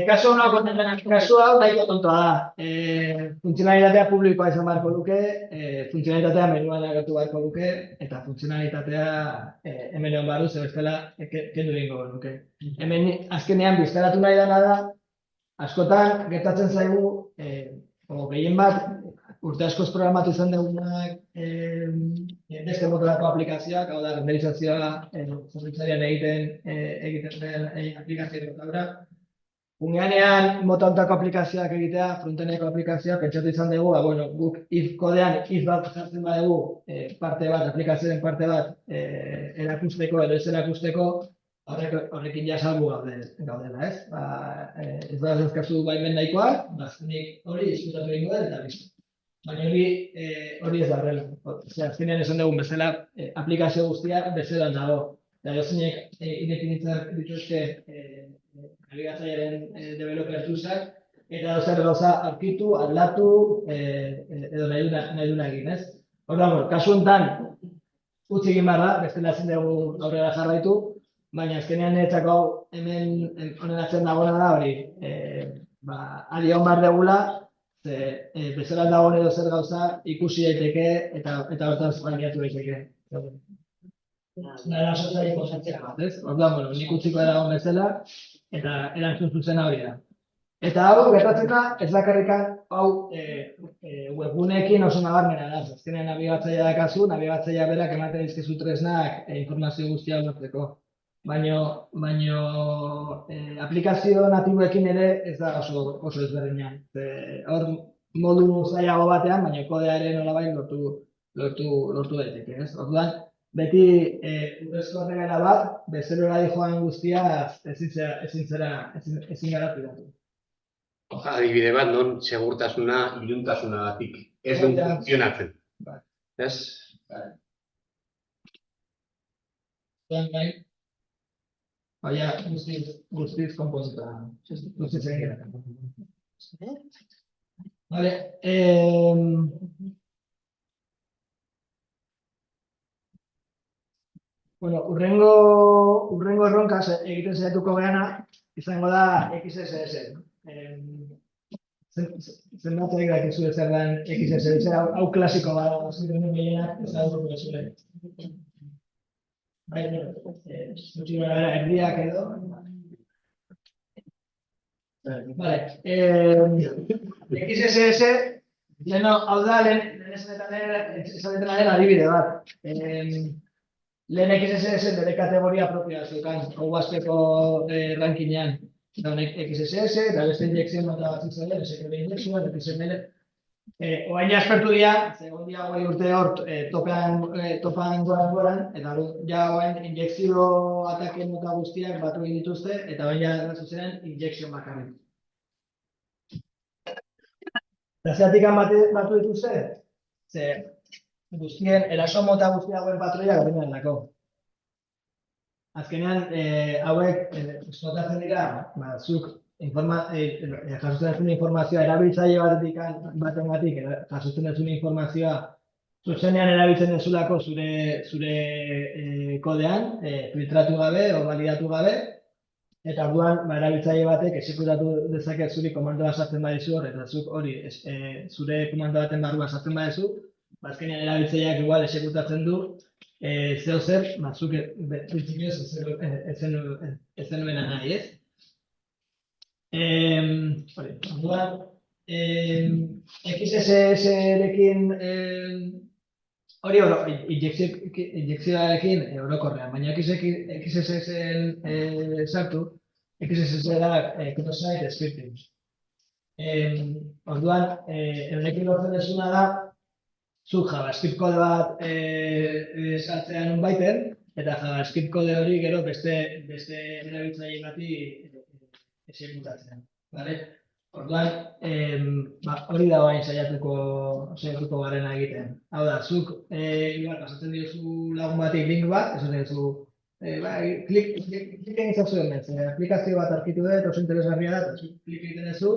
Kasu hau daiko tontoa da. Funtzionalitatea publikoa izan beharko duke, funtzionalitatea menuan agertu beharko duke, eta funtzionalitatea hemen egon behar du, ze bestela kendu egingo duke. Hemen azkenean bizkaratu nahi dena da, askotan gertatzen zaigu, gehien bat, urte askoz programatu izan dugunak beste motorako aplikazioak, hau da, renderizazioa zerbitzarian egiten den aplikazioak eta uneanean mota hontako aplikazioak egitea, fronteneko aplikazioa, pentsatu izan dugu, guk if kodean if bat jartzen badugu aplikazioaren parte bat erakusteko edo ez erakusteko, horrekin jasalbu gaudela, ez? Ez da zazkazu baimen nahikoak, azkenik hori diskutatu egingo da eta listo. Baina hori ez da horrela. Azkenean esan dugun bezala, aplikazio guztiak bezelan dago. Eta jozinek indefinitzak dituzte nabigatzailearen developer toolsak, eta dozer gauza aurkitu, aldatu, edo nahi duna egin, ez? Orduan, kasu honetan, utzi egin behar da, bestela ezin dugu aurrera jarraitu, baina azkenean niretzako hemen honen atzen dagoena da hori, adi hon behar degula, bezelan dagoen edo zer gauza ikusi daiteke eta hortaz baliatu daiteke. Nara sozialik osatzea bat, ez? Orduan, nik utziko dagoen bezala eta erantzun zuzena hori da. Eta hau, gertatzen da, ez bakarrikan hau webguneekin oso nabarmena da. Azkenean nabigatzailea dakazu, nabigatzailea berak ematen dizkizu tresnak informazio guztia lortzeko. Baina aplikazio natiboekin ere ez da oso ezberdinak. Hor modu zailago batean, baina kodearen nolabait lortu daiteke, ez? Orduan, beti urrezko erregela bat, bezerora joan guztia ezin gara pidatu. Adibide bat, non segurtasuna, iluntasunagatik ez du funtzionatzen. Ez? Baina guztiz konposita. Guztiz egin gara. Vale. Bueno, urrengo erronka egiten saiatuko geana izango da XSS. Zenbatek dakizu zer den XSS, hau klasiko bada, zuten gehienak ezagutuko zure. Gutxi gara erdiak edo. Vale. XSS, hau da, lehen esaten dela adibide bat. Lehen XSS bere kategoria propioa zeukan, hau azteko rankinean. XSS, eta beste injekzio mota batzuk zauden, SQL injekzioa, XML. Oain aspertu dira, segon dia guai urte hor topan goran, eta ja oain injekzio atake mota guztiak batu egin dituzte, eta oain ja zuzenean injekzio bakarrik. Eta zeatik batu dituzte? Ze guztien, eraso mota guztiagoen patroia garrinan dako. Azkenean, hauek esplotatzen dira, zuk jasotzen duzun informazioa erabiltzaile batengatik jasotzen duzun informazioa zuzenean erabiltzen duzulako zure kodean, filtratu gabe o validatu gabe, eta orduan erabiltzaile batek exekutatu dezake zuri komandoa sartzen badizu hor, eta zuk hori zure komando baten barrua sartzen badizu, azkenean erabiltzaileak igual exekutatzen du zeo zer, zuk printzipioz ez zenuena nahi, ez? Orduan, XSS-rekin hori injekzioarekin orokorrean, baina XSS-en sartu, XSS da cross-site scripting. Orduan, honekin lortzen dezuna da, zuk JavaScript kode bat sartzea nun baiten, eta JavaScript kode hori gero beste erabiltzaile bati exekutatzen. Orduan, hori da bain saiatuko garena egiten. Hau da, zuk pasatzen diozu lagun bati link bat, esan diozu, klik egin zauzu hemen, aplikazio bat aurkitu dut, oso interesgarria da, eta klik egiten duzu,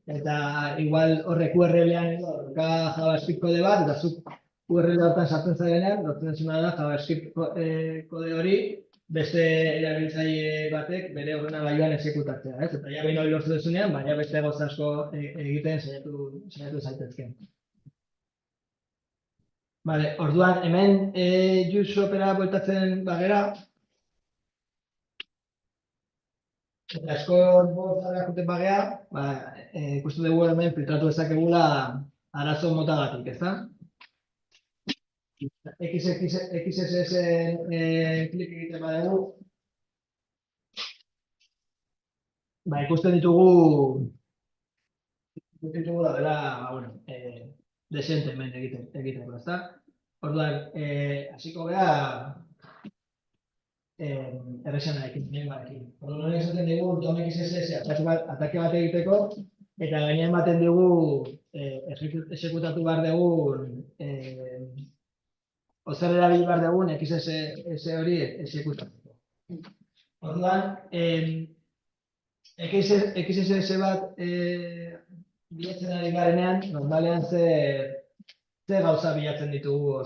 eta igual horrek URL-ean edo JavaScript kode bat, eta zuk URL hortan sartzen zarenean, lortzen duzuna da JavaScript kode hori beste erabiltzaile batek bere ordenagailuan exekutatzea, ez? Eta ja behin hori lortzen duzunean, baina beste gauza asko egiten saiatu zaitezke. Vale, orduan hemen use swapera bueltatzen bagera, eta asko boltzara juten bagea, ikusten dugu hemen filtratu dezakegula arazo motagatik, ezta? XSS-en klik egiten badugu, ikusten ditugu da dela, desente hemen egiteko, ezta? Orduan, hasiko gara erresenarekin, nengoarekin. Orduan esaten dugu, Dom XSS atake bat egiteko, eta gainean ematen dugu exekutatu behar dugun zer erabili behar dugun XSS hori exekutatzeko. Orduan, XSS bat bilatzen ari garenean, normalean zer gauza bilatzen ditugu,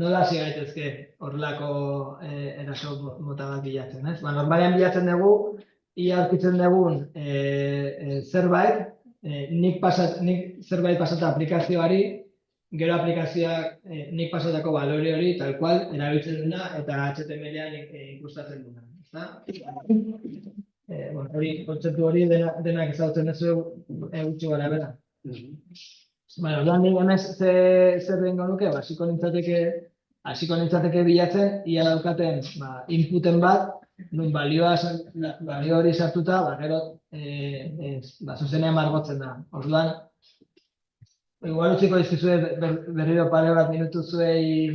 nola hasi gaitezke horrelako eraso mota bat bilatzen, ez? Normalean bilatzen dugu, ia aurkitzen dugun zerbait, nik zerbait pasata aplikazioari, gero aplikazioak nik pasatako balore hori tal cual erabiltzen duna eta HTML-ean ikustatzen duna. Hori, kontzeptu hori denak ezagutzen duzu gutxi gara bera. Orduan hemen zer dengo nuke, hasiko nintzateke bilatzen, ia daukaten inputen bat, nun balio hori sartuta, gero zuzenean margotzen da. Orduan, igual utziko dizkizue berriro pare bat minutu zuei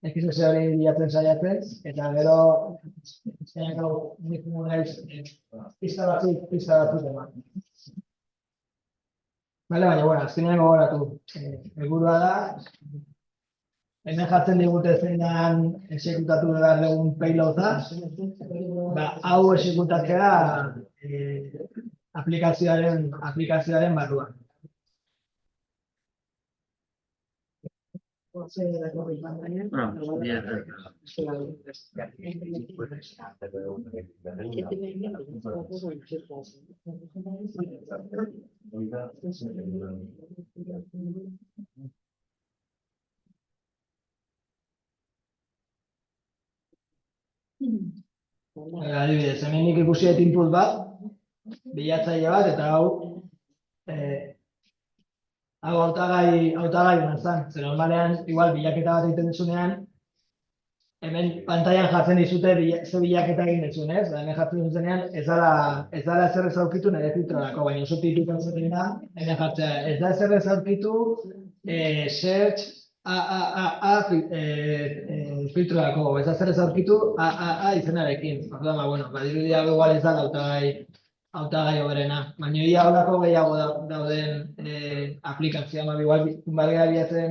XS hori bilatzen saiatzen, eta gero nik naiz pista batzuk eman. Bale, baina, bueno, azkenean gogoratu. Helburua da, hemen jartzen digute zein exekutatu behar dugun payloada, hau exekutatzea aplikazioaren barruan. Adibidez, hemen nik ikusi dut input bat, bilatzaile bat, eta hau hautagai honen zen. Zer normalean, igual bilaketa bat egiten duzunean, hemen pantailan jartzen dizute ze bilaketa egin duzun, ez? Hemen jartzen duzunean, ez dala ezer ez aurkitu nire filtrorako, baina oso tipikoa zaten da, hemen jartzea, ez da ezer ez aurkitu search filtrorako, ez da ezer ez aurkitu izenarekin. Orduan, bueno, badirudia igual ez da hautagai hoberena. Baina ia holako gehiago dauden aplikazioa, igual bargea bilatzen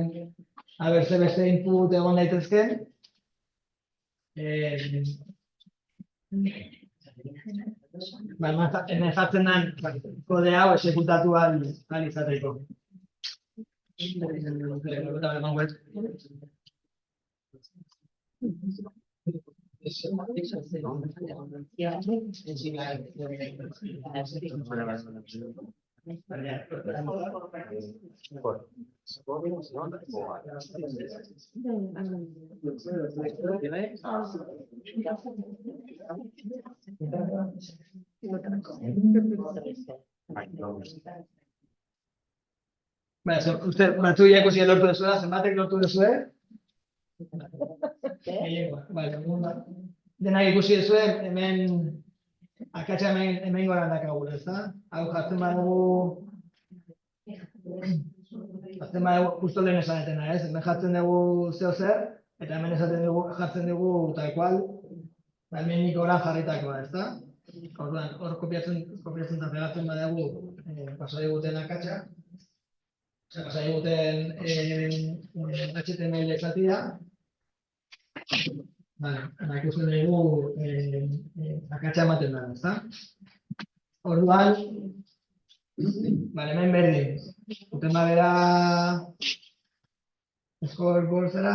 abertze beste input egon daitezken. Hemen jartzen den kode hau exekutatu ahal izateko. Batzuk ikusi lortu duzuela, zenbatek lortu duzue? Denak ikusi duzue, hemen akatsa hemen goran dakagula, ezta? Hau jartzen badugu justo lehen esanetena, ez? Hemen jartzen dugu zeo zer, eta hemen jartzen dugu tal cual, hemen nik goran jarritakoa, ezta? Orduan, hor kopiatzen eta pegatzen badugu pasa diguten akatsa, pasa diguten HTML esatia. Vale, ikusten dugu akatsa ematen da, ezta? Orduan, hemen berdin. Uten badera scoreboard zera.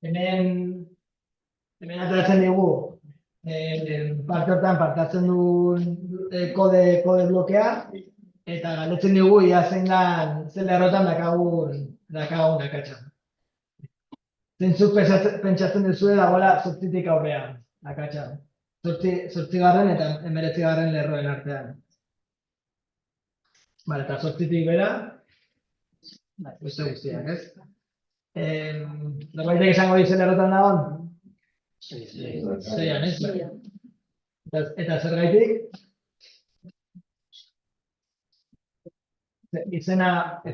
Hemen ateratzen dugu parte hortan partatzen duen kode blokea, eta galdetzen dugu ia zein lerrotan dakagun akatsa. Zentzuk pentsatzen duzue dagoela 8tik aurrean akatsa. 8garren eta 19garren lerroen artean. Eta 8tik bera, beste guztiak, ez? Norbaitek izango dizen lerrotan dagoen? Zeian, ez? Eta zergaitik?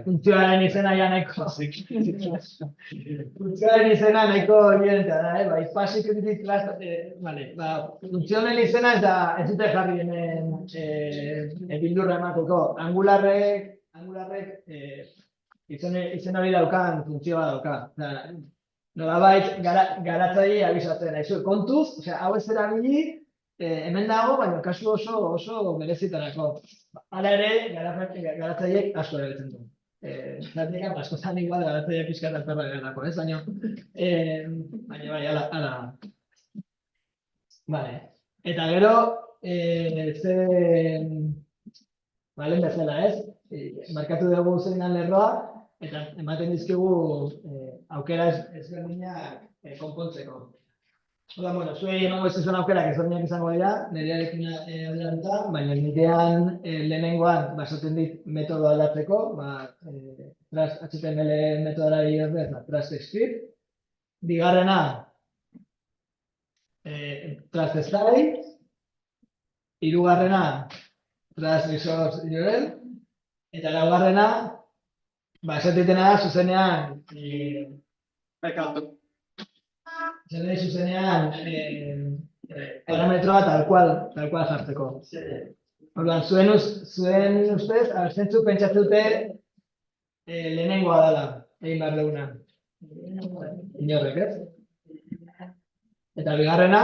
Funtzioaren izena ja nahiko. Funtzioaren izena nahiko evidentea da, ipasik class, funtzionen izena ez dute jarri hemen bildurra emateko. Angularrek izen hori daukan funtzioa dauka. Nolabait garatzaile abisatzen, kontuz, hau ez erabili, hemen dago, baina kasu oso merezitarako. Hala ere, garatzaileek asko erabiltzen du. Zatik, askotan igual garatzaileak pixkat alperra gerako, ez? Baina bai, hala. Vale. Eta gero, lehen bezala, ez? Markatu dugu zein lerroa, eta ematen dizkigu aukera ezberdinak konpontzeko. Bueno, zuei emango ez zuen aukerak ezberdinak izango dira, nirearekin alderatuta, baina nirean lehenengoan basaten dit metodo aldatzeko, HTML metodara bidez, Trust Script. Bigarrena, Trust Style. Hirugarrena, Trust Resource URL. Eta laugarrena, esatitena da, zuzenean, parametroa tal cual jartzeko. Orduan, zuen ustez, zentzu pentsatzen dute lehenengoa dela, egin behar duguna. Inorrek, ez? Eta bigarrena,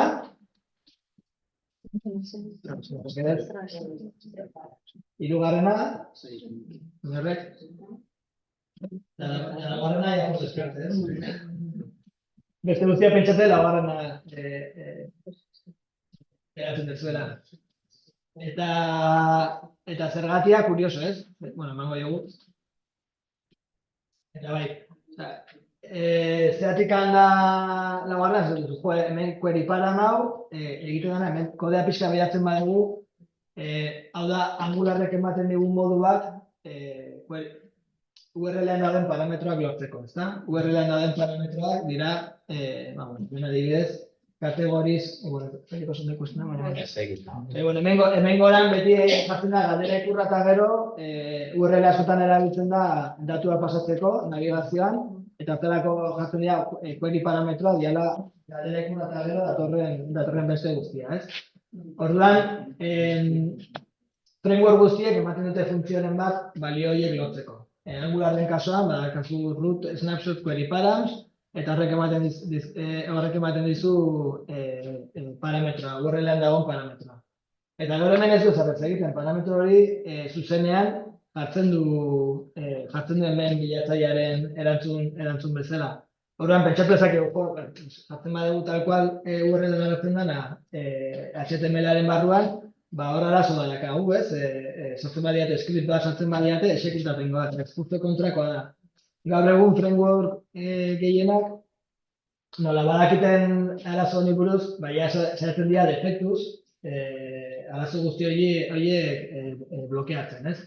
hirugarrena, inorrek. Eta laugarrena, beste guztia pentsate laugarrena eratzen dezuela. Eta zergatia, kurioso, ez? Bueno, emango dugu. Eta bai, zeratik handa laugarrena, hemen query param hau, egiten dena, hemen kodea pixka bilatzen badugu, hau da, Angularrek ematen digun modu bat, URL-ean dauden parametroak lortzeko, ezta? URL-ean dauden parametroak dira, adibidez, kategoriz, hemen goran beti jartzen da galdera ikurra eta gero, URL askotan erabiltzen da datua pasatzeko, navigazioan, eta zelako jartzen dira query parametroa, diala galdera ikurra eta gero datorren beste guztia, ez? Orduan, framework guztiek ematen dute funtzionen bat balio horiek lortzeko. Angularren kasuan, kasu root, snapshot, query params, eta horrek ematen dizu parametroa, URL-ean dagoen parametroa. Eta gero hemen ez du zerretz egiten, parametro hori zuzenean jartzen du hemen bilatzailearen erantzun bezala. Orduan, pentsatu ezakegu, jartzen badugu tal cual URL-en agertzen dena HTML-aren barruan, hor arazo da dakagu, ez? Sartzen badiate, script bat sartzen badiate, exekutatzen bat, justo kontrakoa da. Gaur egun framework gehienak, nola badakiten arazo honi buruz, saiatzen dira defektuz, arazo guzti horiek blokeatzen, ez?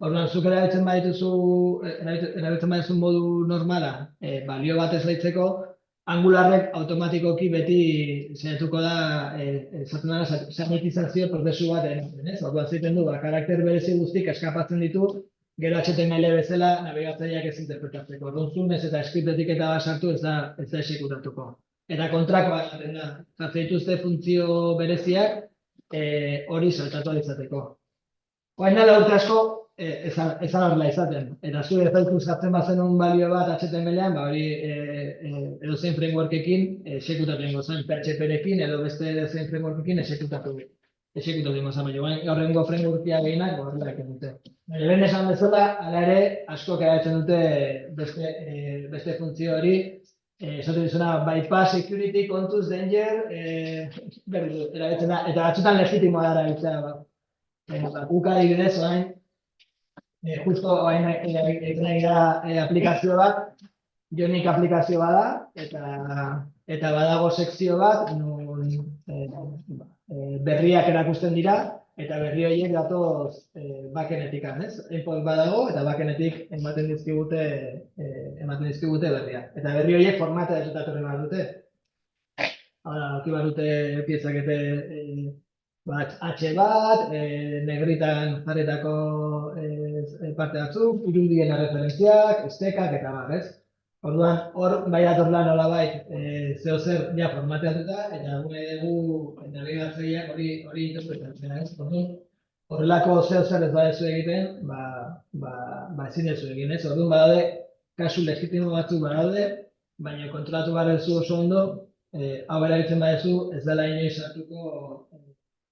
Orduan, zuk erabiltzen baduzu modu normala, balio bat esleitzeko, Angularrek automatikoki beti saiatuko da sanitizazio prozesu bat ematen, ez? Orduan zeiten du, karakter berezi guztik eskapatzen ditu, gero HTML bezala nabigatzaileak ez interpretatzeko. Orduan zunez eta script etiketa bat sartu ez da exekutatuko. Eta kontrakoa esaten da, jartzen dituzte funtzio bereziak hori saltatu izateko. Orain dela urte asko ezan horrela izaten. Eta zu efektuz jartzen bazenun balio bat HTML-ean, hori edozein frameworkekin exekutatu ingo zen, PHP-rekin edo beste edozein frameworkekin exekutatu ingo zen, baina gaurrengo frameworkia gehienak horrela egiten dute. Lehen esan bezala, hala ere, asko erabiltzen dute beste funtzio hori, esaten dizuna, bypass, security, kontuz, danger, erabiltzen da, eta batzutan legitimoa da erabiltzea. Guk adibidez, orain, justo orain egiten ari da aplikazio bat, Ionic aplikazio bada, eta badago sekzio bat, berriak erakusten dira, eta berri horiek datoz bakenetik, ez? Endpoint badago, eta bakenetik ematen dizkigute berriak. Eta berri horiek formata ez datorren behar dute. Hala, hauki behar dute piezakete H bat, negritan jarritako parte batzuk, irudien referentziak, estekak eta bar, ez? Orduan, hor bai datorla nolabait zeo zer ja formateatuta, eta gure dugu nabigatzaileak hori interpretatzea, ez? Orduan, horrelako zeo zer ez badezu egiten, ezin dezu egin, ez? Orduan, badaude, kasu legitimo batzuk badaude, baina kontrolatu behar duzu oso ondo, hau erabiltzen badezu, ez dela inoiz hartuko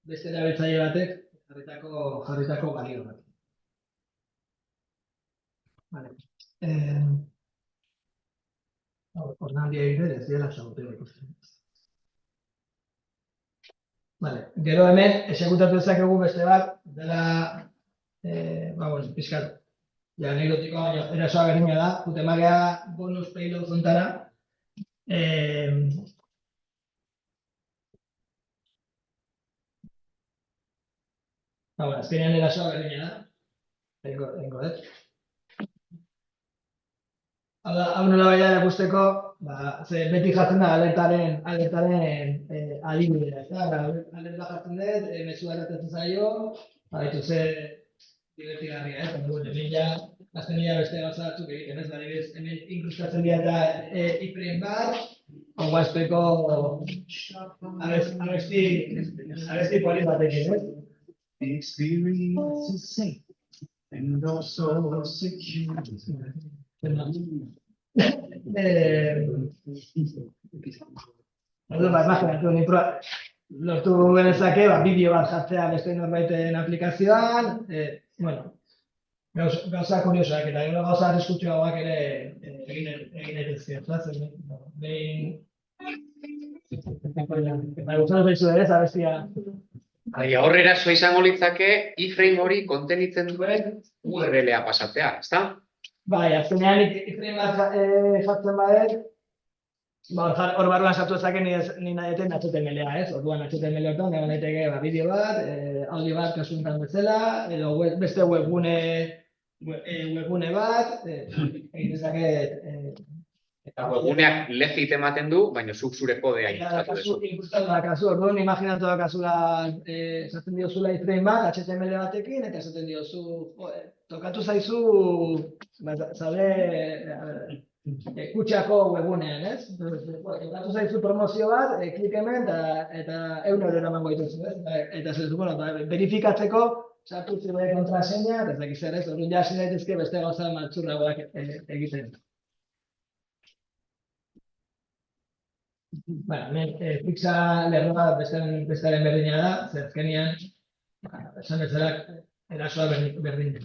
beste erabiltzaile batek jarritako balio bat. Vale. Ordenaldia egiten ez dira sagoteo ikusten. Vale. Gero hemen, exekutatu dezakegu beste bat, dela, pixkat, anekdotikoa, baina erasoa berdina da, jutemagea bonus payload zontara. Azkenean erasoa berdina da, egingo dut. Hau nola baina erakusteko, beti jartzen da alertaren adibidea. Alerta jartzen dut, mezua erratatzen zaio, baditu ze divertigarria, azkenila beste gauza batzuk egiten, ez adibidez, hemen inkrustatzen dira eta iframe bat, onguazpeko abesti poli batekin, ez? Experience is safe and also secure. Lortu genezake, bideo bat jartzea beste norbaiten aplikazioan, gauza kuriosoak eta gauza arriskutsuagoak ere egin daitezke. Gustatu zaizu ere, ez abestia? Horre erasoa izango litzake, iframe hori kontenitzen duen URL-a pasatzea, ezta? Bai, azkenean iframe bat jartzen badet, hor barruan sartu ezake ni nahi eten HTML-a, ez? Orduan HTML hortan egon daiteke bideo bat, audio bat kasu honetan bezala, edo beste webgune bat, egin dezaket. Eta webguneak legit ematen du, baina zuk zure kodea inkustatu duzu. Inkustatu da kasu, orduan imaginatu da kasula esaten diozula iframe bat, HTML batekin, eta esaten diozu, tokatu zaizu, zaude, kutxako webgunean, ez? Tokatu zaizu promozio bat, klik hemen, eta €1 eramango dituzu, ez? Eta zer dugu, verifikatzeko, sartu zure kontraseina, eta ez dakiz zer, ez? Orduan ja hasi daitezke beste gauza maltzurragoak egiten. Fixa lerroa bestearen berdina da, zer azkenean, esan bezala, erasoa berdina.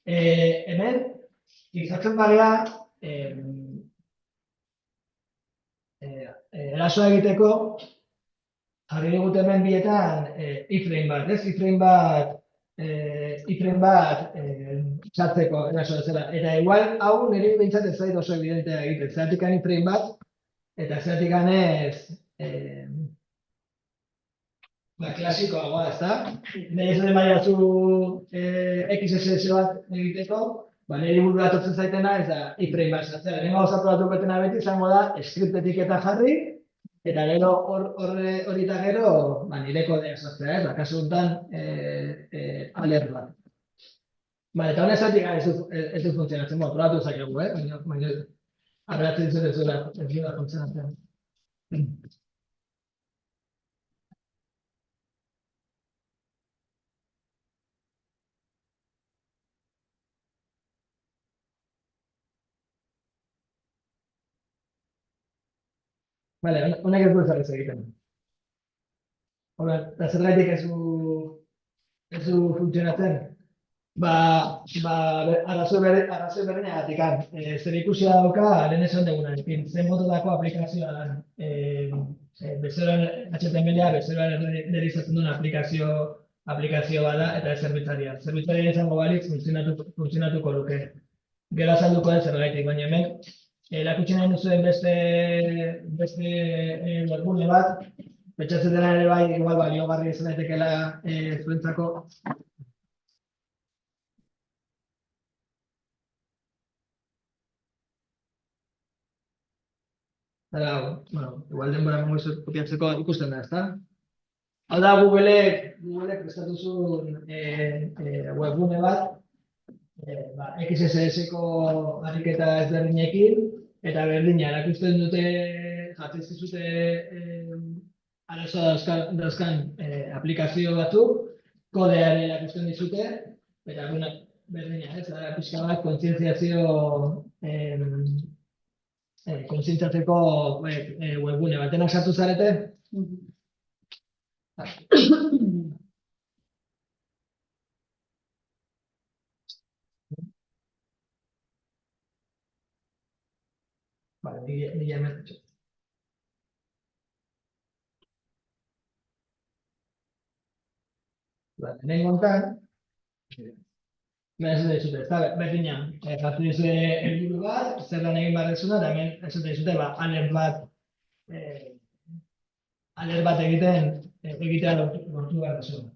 Hemen, fixatzen bagea, erasoa egiteko, jarri dugut hemen bietan iframe bat, ez? Iframe bat sartzeko erasoa zela. Eta igual, hau nire bintzat ez zait oso evidentea egiten. Zeratik iframe bat, eta zeratik ez klasikoagoa, ez da? Nire ez maiatzu XSS bat egiteko, nire burura atotzen zaitena ez da iframe bat sartzea. Nengo gauzatu bat duketena beti izango da, script etiketa jarri, eta gero hori eta gero nire kodea sartzea, ez? Kasu honetan alert bat. Eta honen zatik ez du funtzionatzen, probatu zakegu, baina arratzen dizut ez duela funtzionatzen. Honek ez du ezarriz egiten. Eta zergatik ez du funtzionatzen? Arrazoi berdinagatik. Zer ikusia dauka, lehen esan dugunarekin, zen motodako aplikazioa da. Bezeroan HTML-a, bezeroan derizatzen duen aplikazio bada eta ez zerbitzaria. Zerbitzaria izango balitz funtzionatuko luke. Gero azalduko den zergaitik, baina hemen erakutsi nahi duzuen beste webgune bat, pentsatzen dena ere bai, igual baliogarri izan daitekeela zuentzako. Igual denbora emango dizut kopiatzeko ikusten da, ezta? Hau da Googleek prestatu zuen webgune bat, XSS-ko ariketa ezberdinekin, eta berdina erakusten dute, jatzen zizute arazoa dauzkan aplikazio batzuk, kodearen erakusten dizute, eta berdina, ez da pixka bat kontzientziatzeko webgune batenak sartu zarete. Nila hemen. Hemen gontan, berdina, jartzen dizue helburu bat, zer lan egin behar dezuna, eta hemen esaten dizute alert bat egitea lortu behar dezuna.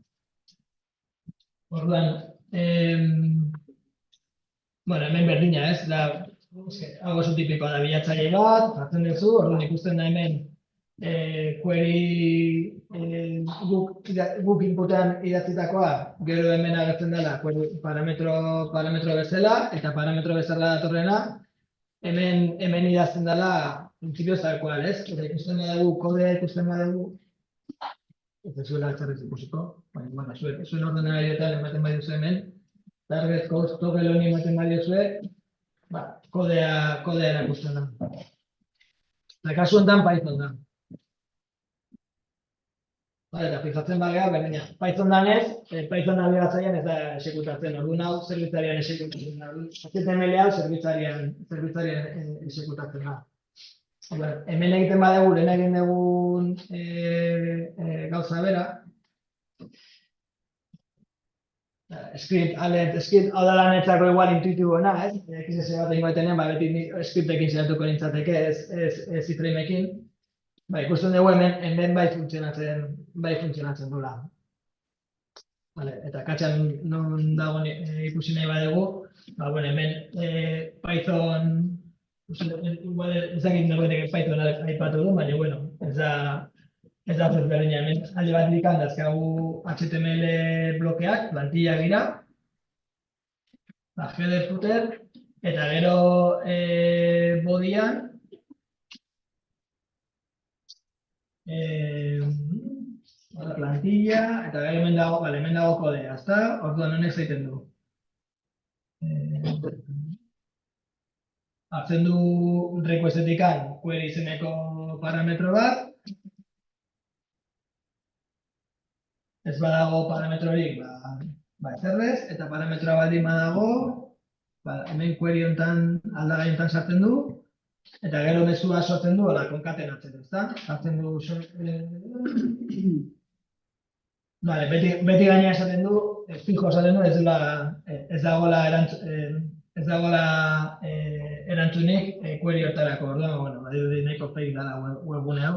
Orduan, Bueno, hemen berdina ez, da, hau oso tipikoa da bilatzaile bat, jartzen duzu, orduan ikusten da hemen query guk inputean idatzitakoa, gero hemen agertzen dela parametro bezala, eta parametro bezala datorrena, hemen idazten dela printzipioz tal cual, ez? Eta ikusten badugu, kodea ikusten badugu, ez zuela txarrez ikusiko, baina, zuen ordenagailuetan ematen badiozu hemen, target code toggle honi ematen badiozue, kodea erakusten da. Eta kasu honetan Python da. Eta fijatzen bagea, berdina. Python danez, Python nabigatzailean ez da esekutatzen, orduan hau zerbitzarian esekutatzen da. HTML hau zerbitzarian esekutatzen da. Hemen egiten badugu, lehen egin dugun gauza bera, script, hau da lanetzako igual intuitiboena, ez? XS bat egin baitenean, beti scriptekin zeratuko nintzateke, ez iframeekin. Ikusten dugu hemen bai funtzionatzen duela. Eta katxan non dagoen ikusi nahi badugu, hemen Python, ez dakit nagoetek Python aipatu du, baina, bueno, ez da zezberdina hemen. Alde bat dikan dazkagu HTML blokeak, plantillak dira, header footer, eta gero bodian, plantilla, eta gero hemen dago kodea, ezta? Orduan honek zaiten du. Hartzen du requestetikan query izeneko parametro bat, ez badago parametrorik, ezerrez, eta parametroa baldin badago, hemen query honetan, aldagai honetan sartzen du, eta gero mezua sortzen du, konkatenatzen, ezta? Sartzen du, beti gaina esaten du, fijo esaten du, ez dagoela erantzunik query hortarako, orduan, badirudi nahiko fake dela webgune hau.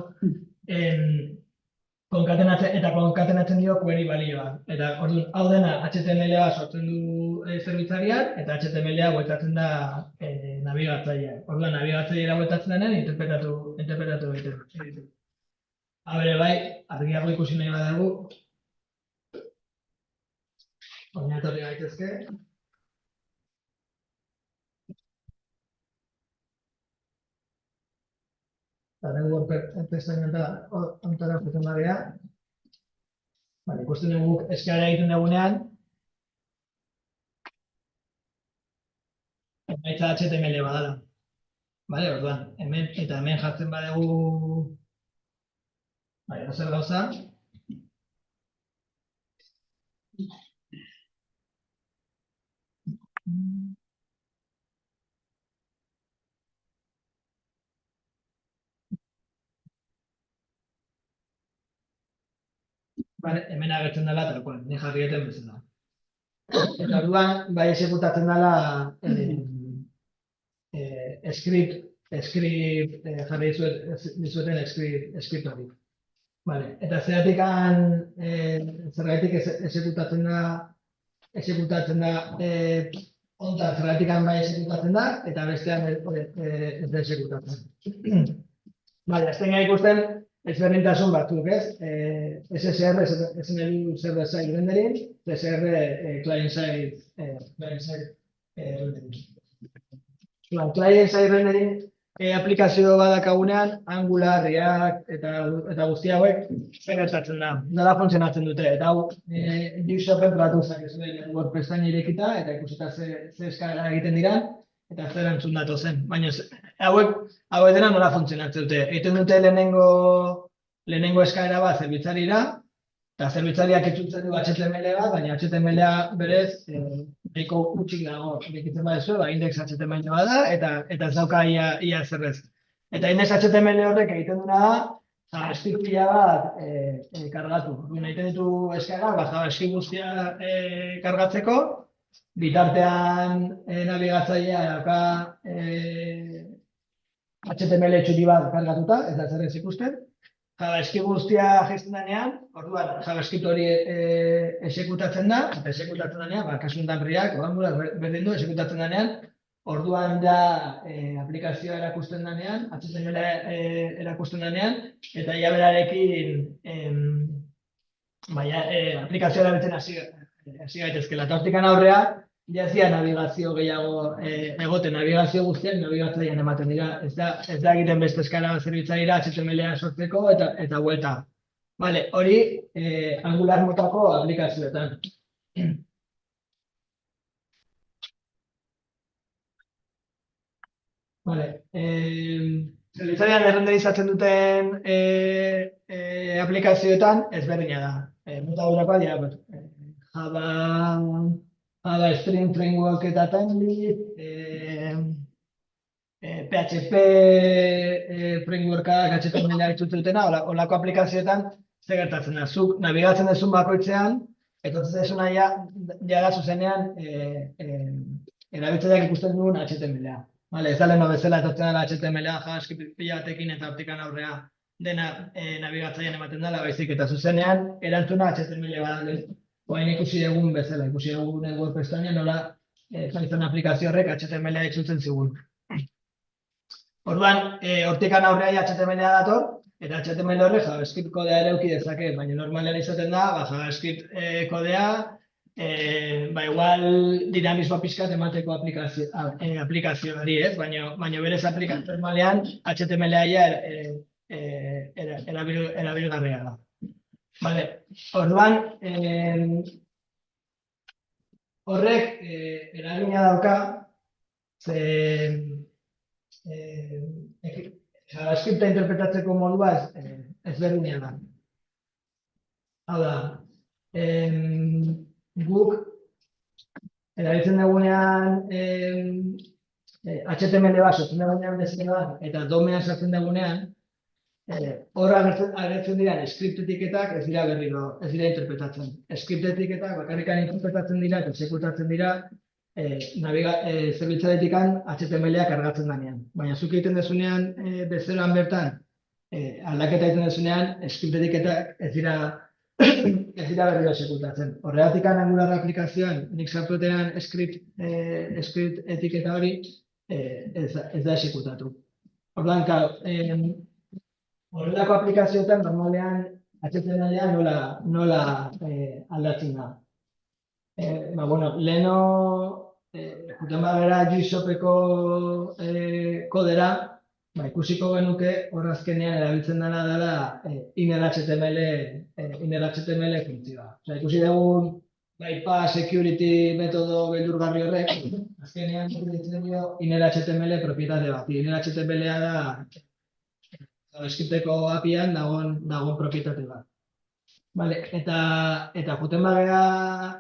Konkatenatzen dio query balioa. Eta orduan, hau dena HTML-a sortzen du zerbitzarian, eta HTML-a bueltatzen da nabigatzailea. Orduan, nabigatzailea bueltatzen denean, interpretatu egiten. Habere bai, argiago ikusi nahi badago, baina etorri gaitezke. Eta network pestaña ontara jotzen bagea. Ikusten dugu eskaera egiten dugunean, emaitza HTML badala. Orduan, hemen jartzen badugu zer gauza. Hemen agertzen dela, tal cual, ni jarri egiten bezala. Eta orduan, bai esekutatzen dela script jarri dizueten script hori. Eta zergatik esekutatzen da, onta zergatik bai esekutatzen da, eta bestean ez da esekutatzen. Azten gai ikusten, ezberdintasun batzuk, ez? SSR, SNL Server Side Rendering, CSR Client Side Rendering. Client Side Rendering aplikazio badakagunean, Angular, React eta guzti hauek gertatzen da. Nola funtzionatzen dute, eta hau Useopen tratuzak ez duen WordPressan irekita, eta ikusita ze eskaera egiten dira, eta zer entzun datozen. Baina hauek dena nola funtzionatzen dute. Egiten dute lehenengo eskaera bat zerbitzarira, eta zerbitzariak itzultzen du HTML bat, baina HTML-a berez nahiko gutxik dago. Ikitzen badezu, index HTML bat da, eta ez dauka ia zerrez. Eta index HTML horrek egiten duna da, JavaScript pila bat kargatu. Egiten ditu eskaera, JavaScript guztia kargatzeko, bitartean nabigatzailea dauka HTML txuri bat kargatuta, ez da zerrez ikusten, JavaScript guztia jaisten denean, orduan JavaScript hori exekutatzen da, eta exekutatzen denean, kasu honetan React, Angular berdin du, exekutatzen denean, orduan da aplikazioa erakusten denean, HTML erakusten denean, eta ja berarekin aplikazioa erabiltzen hasi gaitezkela. Eta hortik aurrea, ja ez dira navigazio gehiago egoten, navigazio guztiak nabigatzailean ematen dira. Ez da egiten beste eskala zerbitzailera HTML-a sortzeko eta buelta. Vale, hori Angular motako aplikazioetan. Vale, zerbitzailean errenderizatzen duten aplikazioetan ezberdina da. Mota gurakoa dira, Java Spring Framework eta Timely, PHP Frameworkak HTML-a itzultzen dutena, holako aplikazioetan zer gertatzen da. Zuk nabigatzen duzun bakoitzean, etortzen duzuna jara zuzenean erabiltzaileak ikusten duen HTML-a. Ez da leheno bezala etortzen dela HTML-a, JavaScript pila batekin eta hortikan aurrea dena nabigatzailean ematen dela, baizik eta zuzenean erantzuna HTML bada. Oain ikusi dugun bezala, ikusi dugun web pestaña nola Python aplikazio horrek HTML-a itzultzen zigun. Orduan, hortikan aurrea HTML-a dator, eta HTML horrek JavaScript kodea ere eduki dezake, baina normalean izaten da, JavaScript kodea, igual dinamismo pixkat emateko aplikazioari, ez? Baina berez aplikazio normalean HTML-a erabilgarria da. Vale, orduan, horrek eragina dauka, JavaScripta interpretatzeko modua ezberdina da. Hau da, guk erabiltzen dugunean HTML bat sortzen dugunean bezala eta domea sartzen dugunean, horra agertzen dira script etiketak ez dira berriro, ez dira interpretatzen. Script etiketak bakarrikan interpretatzen dira eta exekutatzen dira zerbitzaretikan HTML-a kargatzen denean. Baina zuk egiten dezunean bezeroan bertan, aldaketa egiten dezunean, script etiketak ez dira berriro exekutatzen. Horregatik Angular aplikazioan nik sartuetean script etiketa hori ez da exekutatu. Orduan, horrelako aplikazioetan normalean HTML-a nola aldatzen da. Leheno, juten bera JSOP-eko kodera, ikusiko genuke hor azkenean erabiltzen dela inner HTML funtzioa. Ikusi dugun bypass security metodo beldurgarri horrek, azkenean inner HTML propietate bat. Inner HTML-a da JavaScripteko API-an dagoen propietate bat. Eta juten bagera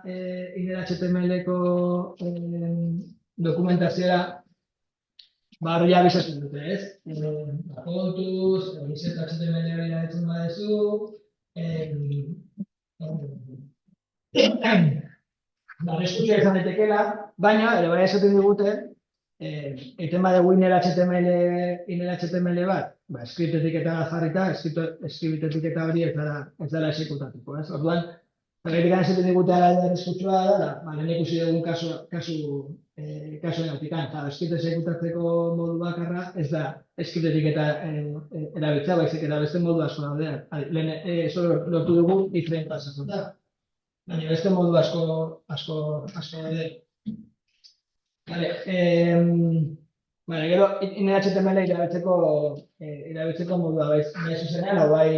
inner HTML-eko dokumentazioa, hori ja bizatzen dute, ez? Kontuz, inset HTML hori erabiltzen badezu, arriskutsua izan daitekeela, baina ere bai esaten digute, egiten badugu inner HTML bat, script etiketa jarrita, script etiketa hori ez dela exekutatuko, ez? Orduan, zergatik esaten digute arriskutsua da, lehen ikusi dugun kasuen aurtikan, script exekutatzeko modu bakarra ez da script etiketa erabiltzea, baizik eta beste modu asko daude. Lehen lortu dugu iframe pasatuta, baina beste modu asko daude. Gero, inner HTML erabiltzeko modua bai zuzenean, bai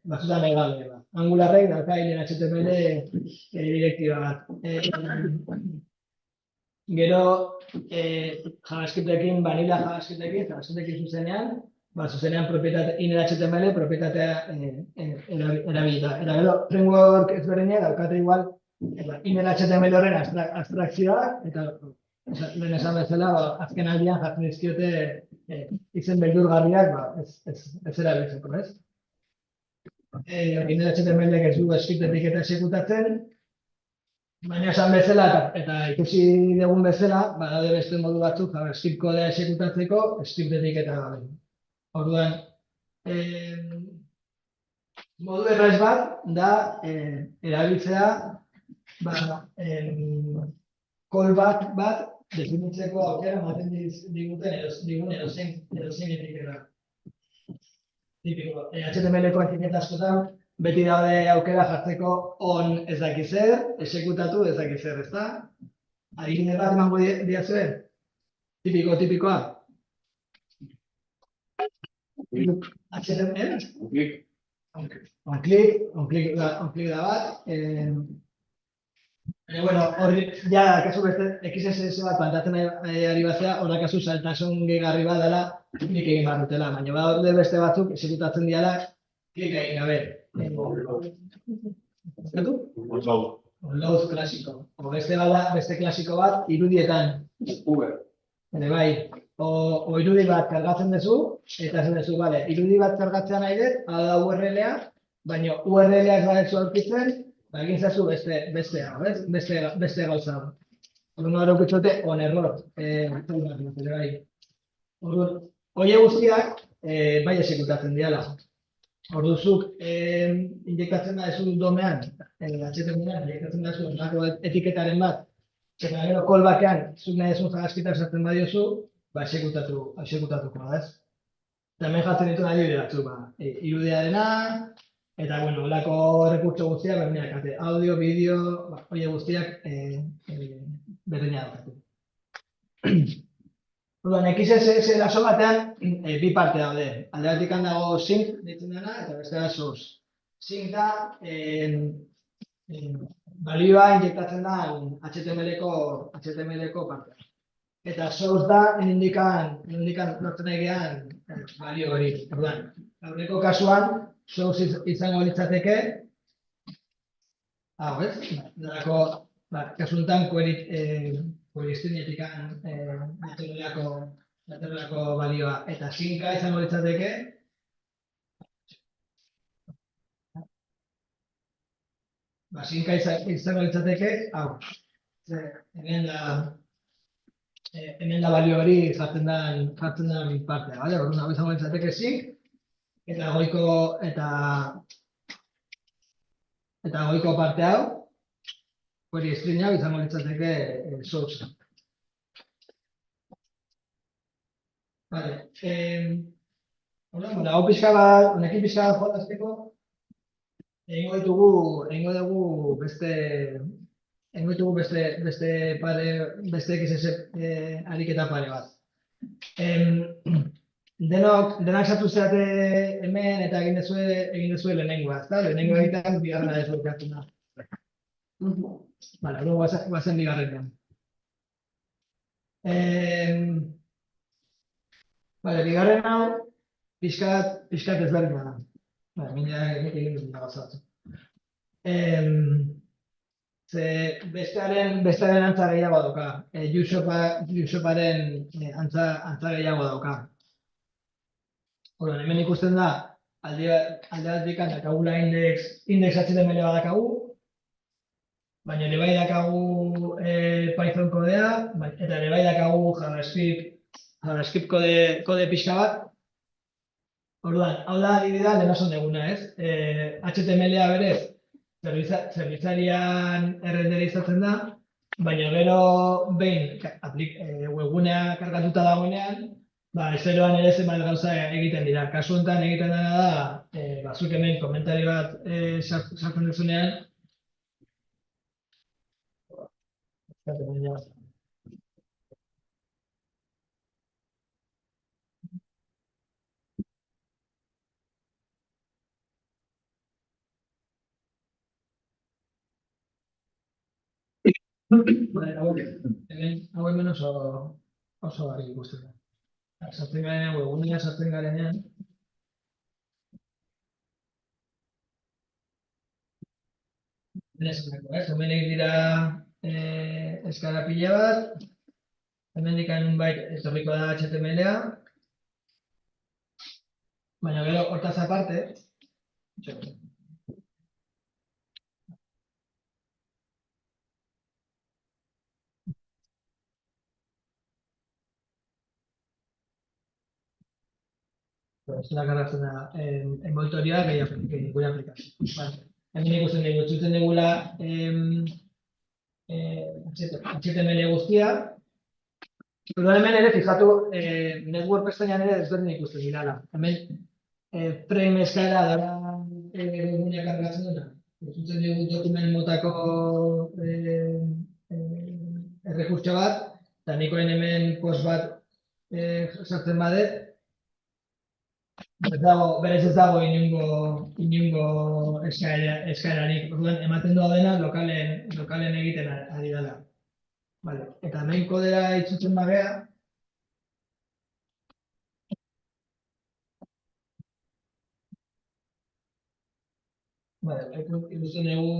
batzutan nahi gabe. Angularrek dauka inner HTML direktiba bat. Gero, JavaScriptekin, vanilla JavaScriptekin zuzenean, zuzenean inner HTML propietatea erabilita. Eta gero, framework ezberdinak daukate igual inner HTML horren abstrakzioak, eta lehen esan bezala, azken aldian jartzen dizkiote izen beldurgarriak ez erabiltzeko, ez? Inner HTML-ek ez du script etiketa exekutatzen, baina esan bezala eta ikusi dugun bezala, badaude beste modu batzuk JavaScript kodea exekutatzeko script etiketa gabe. Orduan, Modu erraz bat da erabiltzea callback bat definitzeko aukera ematen digun edozein etiketa. Tipiko, HTML-ko etiketa askotan beti daude aukera jartzeko on ez daki zer, exekutatu ez daki zer, ezta? Adibide bat emango diazue? Tipikoa. HTML? On-click da bat. Bueno, hori, ja, kasu beste, XSS bat plantatzen ari batzea, hori kasu saltasun gehigarri bat dela, klik egin behar dutela, baina badaude beste batzuk, exekutatzen diala, klik egin gabe. Load klasiko. Beste klasiko bat, irudietan. Bai, o irudi bat kargatzen duzu, eta zen duzu, irudi bat kargatzea nahi dut, da URL-a, baina URL-a ez badezu aurkitzen, egin zazu beste gauza. Orduan hori ukitzote on error. Hori guztiak bai exekutatzen diala. Orduzuk injektatzen da ez domean, HTML-an, injektatzen da zu etiketaren bat, eta gero callbackean, zuk nahi ezun JavaScriptak sartzen badiozu, exekutatuko da ez. Eta hemen jatzen ditu adibide batzuk, irudiarena, eta, bueno, olako rekurtso guztiak, audio, bideo, hori guztiak berdina daukatu. Orduan, XSS eraso batean, bi parte daude. Alde batik dago sync ditzen dena, eta beste da source. Sync da, balioa injektatzen da HTML-ko partea. Eta source da, indikan lortzen egean balio hori. Orduan, aurreko kasuan, source izango litzateke, hau ez, kasu honetan koeriztinetikan datorrelako balioa. Eta synca izango litzateke, synca izango litzateke, hau, hemen da balio hori jartzen den partea, orduan hau izango litzateke sync, eta goiko parte hau, hori string hau izango litzateke source. Hau pixka bat, honekin pixka bat jolazteko, egingo dugu beste XSS ariketa pare bat. Denak sartu zeate hemen eta egin dezue lehenengoa, ezta? Lehenengoa egiten bigarrena desblokeatzen da. Hori guazen bigarrenean. Bigarren hau, pixkat ezberdina da. Mina egin dut gauzatzen. Bestearen antza gehiago dauka. Usoparen antza gehiago dauka. Hemen ikusten da, alde batetik dakagula index HTML badakagu, baina ere bai dakagu Python kodea, eta ere bai dakagu JavaScript kode pixka bat. Orduan, hau da adibidea lehen oso deguna, ez? HTML-a berez, zerbitzarian errenderizatzen da, baina gero behin webgunea kargatuta dagoenean, ezeroan ere zenbait gauza egiten dira. Kasu honetan egiten dena da, zuk hemen komentari bat sartzen duzunean, hau hemen oso garri ikusten da. Sartzen garenean, webgunea sartzen garenean, hemen egin dira eskala pila bat, hemen dikan etorriko da HTML-a, baina gero hortaz aparte, zela kargatzen da envoltoria gure aplikazio. Vale. Hemen ikusten dugu, txuten dugula HTML guztia. Orduan hemen ere, fijatu, network pestañan ere desberdin ikusten dirala. Hemen frame eskaera dara webgunea kargatzen duna. Txuten dugu dokument motako errekurtso bat, eta nikoen hemen post bat sartzen badet, berez ez dago inungo eskaerarik. Orduan, ematen doa dena lokalen egiten ari dela. Vale. Eta hemen kodera itzutzen bagea, ikusten dugu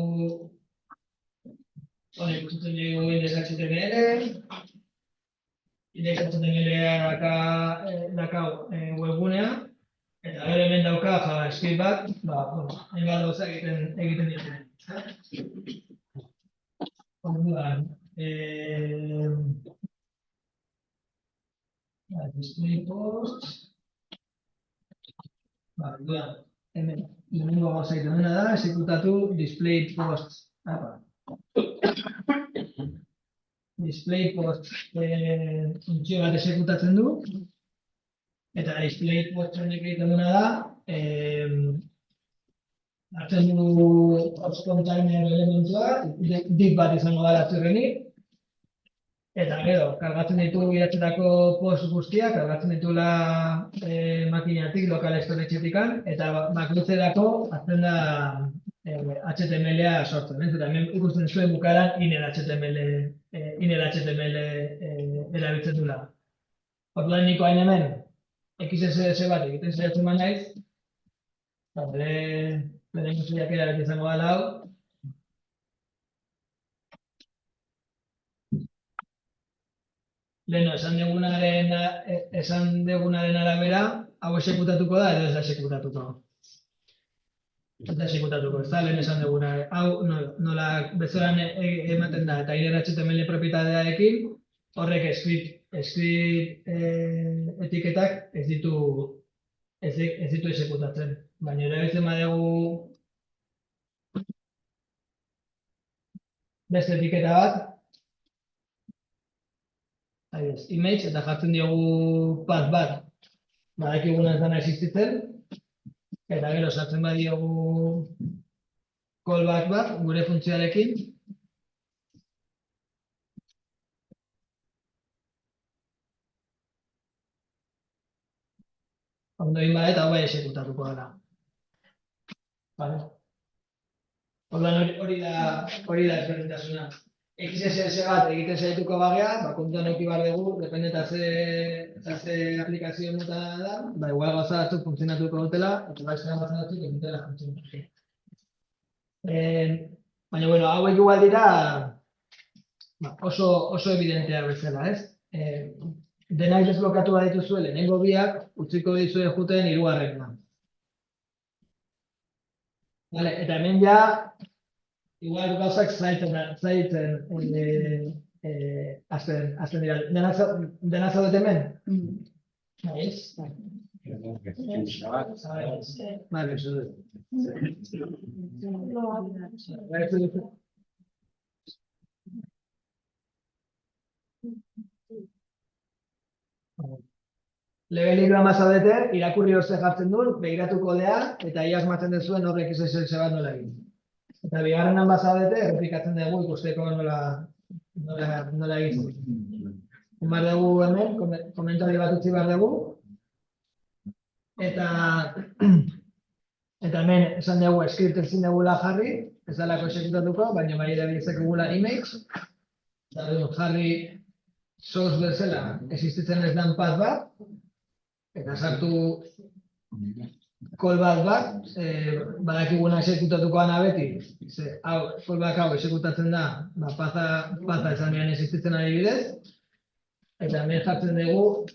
index.html, index.html dakau webgunea, eta gero hemen dauka JavaScript bat, hainbat gauza egiten ditu. Orduan, display post, orduan, hemen lehenengo gauza egiten dena da, exekutatu display post. Display post funtzio bat exekutatzen du, eta display post honek egiten dena da, hartzen du post container elementua, div bat izango da zerrenik, eta gero, kargatzen ditu idatzetako post guztiak, kargatzen ditula makinatik, lokal storage-etikan, eta bakoitzerako hartzen da HTML-a sortzen. Eta hemen ikusten zuen bukaran inner.html erabiltzen dula. Orduan niko hain hemen XSS bat egiten zaitzen naiz, bere musuiak erabiltzen izango da hau. Leheno, esan degunaren arabera, hau exekutatuko da edo ez da exekutatuko. Ez da exekutatuko, ez da lehen esan duguna. Hau nola bezoran ematen da, eta inner.html propietatearekin, horrek script etiketak ez ditu exekutatzen. Baina erabiltzen badugu beste etiketa bat, image, eta jartzen diogu path bat, badakiguna ez dana existitzen, eta gero sartzen badiogu callback bat, gure funtzioarekin. Ondo egin badet, hau bai exekutatuko dela. Orduan hori da ezberdintasuna. XSS bat egiten zaituko bagea, kontuan eduki behar dugu, depende eta ze aplikazio mota da, igual gauza batzuk funtzionatuko dutela, eta gauza batzuk ez dutela funtzionatuko. Baina, hauek igual dira oso evidenteak bezala, ez? Denak desblokatu bat dituzue, lehenengo biak, utziko dizue juten hirugarrena. Eta hemen ja, igual gauzak zaitzen hasten dira. Dena zaudet hemen? Ez? Vale, eso es. Legelik gama zaudete, irakurri horze jartzen duen, begiratu kodea, eta ia asmatzen dezuen horrek XSS bat nola egin. Eta bigarrenan bazaudete, errepikatzen dugu ikusteko nola egin. Bar dugu hemen, komentari bat utzi behar dugu. Eta hemen esan dugu script ezin dugula jarri, ez dalako exekutatuko, baina bai erabiltzeko gula image. Eta jarri source bezala existitzen ez dan path bat, eta sartu callback bat, badakiguna exekutatuko ana beti, callback hau exekutatzen da, patha esanean existitzen adibidez, eta hemen jartzen dugu,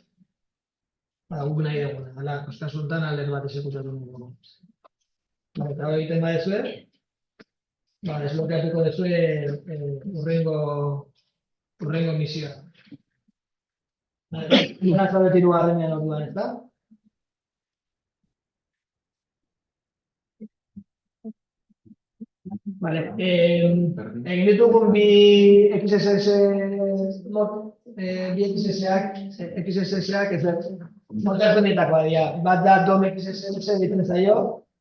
guk nahi duguna, ala, kasultan alder bat exekutatu dugu. Eta hori egiten badezue, desblokeatuko dezue urrengo misioa. Guna zaudet hirugarrenean orduan, ez da? Vale, egin ditugun bi XSS bi XSS-ak ez dut, mota ezberdinetakoa dira. Bat da DOM XSS egiten zaio,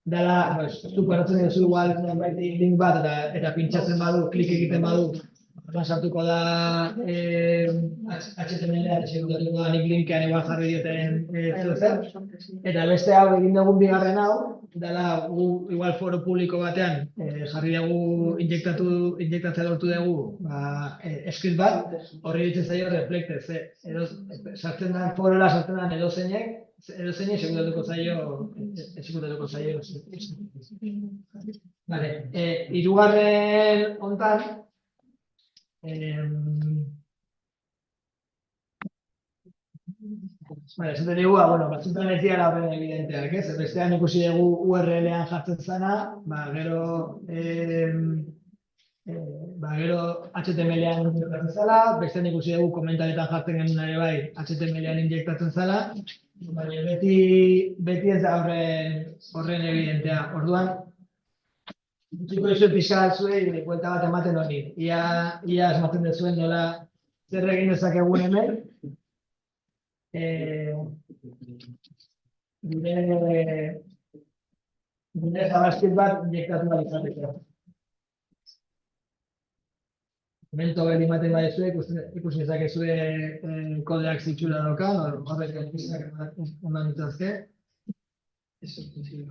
dela, zuk beratzen duzu igual link bat eta pintxatzen badu, klik egiten badu, sartuko da HTML-a, seguratuko da nik linkean igual jarri dioten zer. Eta beste hau egin dugun bigarren hau, dela gu igual foro publiko batean jarri dugu injektatzea lortu dugu script bat, horri ditzen zaio reflected, sartzen da forora sartzen da edozeinek seguratuko zaio. Vale, hirugarren hontan esaten dugu, batzutan ez dira horren evidenteak, ez? Bestean ikusi dugu URL-ean jartzen zena, gero HTML-ean injektatzen zela, bestean ikusi dugu komentaretan jartzen genuen ere bai HTML-ean injektatzen zela, baina beti ez da horren evidentea. Orduan, utziko dizu pixka zuei buelta bat ematen honi. Ia asmatzen duzuen nola zer egin dezakegun hemen. Gure JavaScript bat injektatu behar izateko. Komento behar ematen badizue, ikusi dezakezue kodeak zitxura daukan, horrek egizak ondan dituzke. Eso es posible.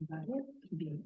Vale, bien.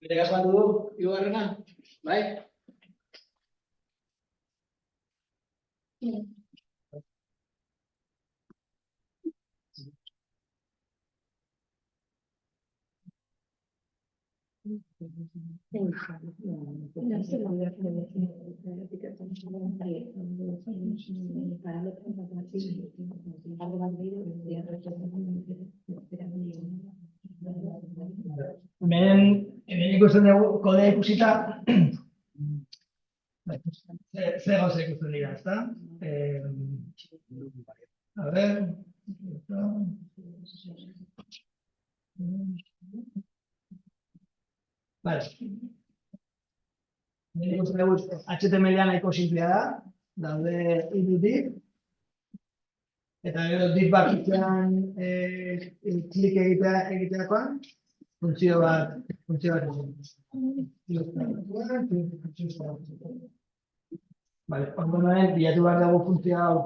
Bere asmatu du, hirugarrena, bai? Hemen ikusten dugu kodea ikusita zer gauza ikusten dira, ezta? A ver. Vale. Hemen ikusten dugu HTML-a nahiko simplea da, daude hirutik. Eta gero div bakoitzean klik egiterakoan, funtzio bat. Vale, ondoren bilatu behar dugu funtzio hau.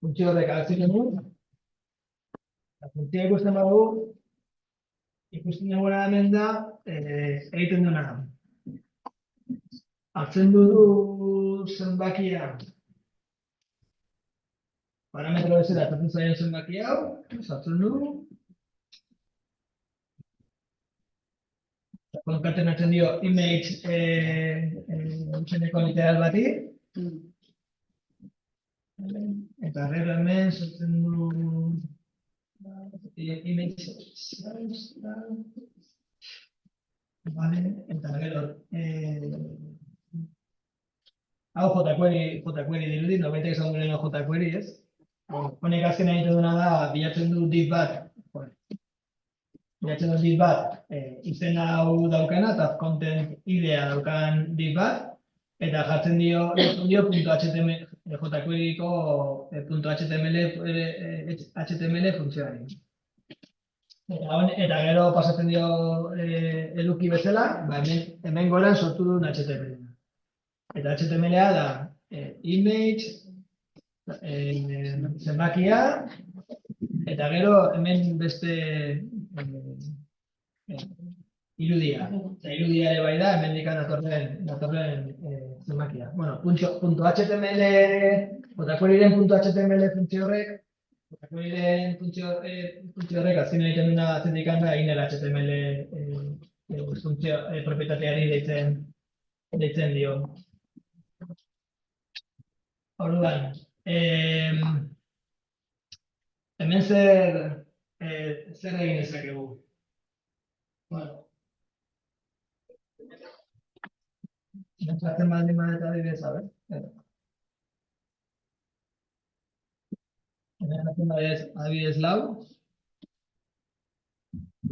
Funtzio horrek agertzen dugu. Funtzioa ikusten badugu, ikusten duguna hemen da, egiten duena. Hartzen du zenbakia, parametro bezala hartzen zaien zenbaki hau, sartzen du, konkatenatzen dio image izeneko literal bati, eta gero hemen sartzen du image vale, eta gero hau jQuery dirudi, nobaitek esan duen jQuery, ez? Honek azken egiten duena da, bilatzen du div bat, izena hau daukana, eta content idea daukan div bat, eta jartzen dio .html, jQueryko .html funtzioari. Eta gero pasatzen dio eduki bezala, hemen goran sortu duen HTML. Eta HTML-a da image, zenbakia, eta gero hemen beste irudia. Eta irudia ere bai da, hemen dikan datorren zenbakia. Bueno, .html, jQueryren .html funtzio horrek, funtzio horrek azken egiten duena atzetik da egin HTML funtzio propietateari deitzen dio. Orduan, hemen zer egin dezakegu? Bueno, Entratzen baldin badeta adibidez, adibidez lau.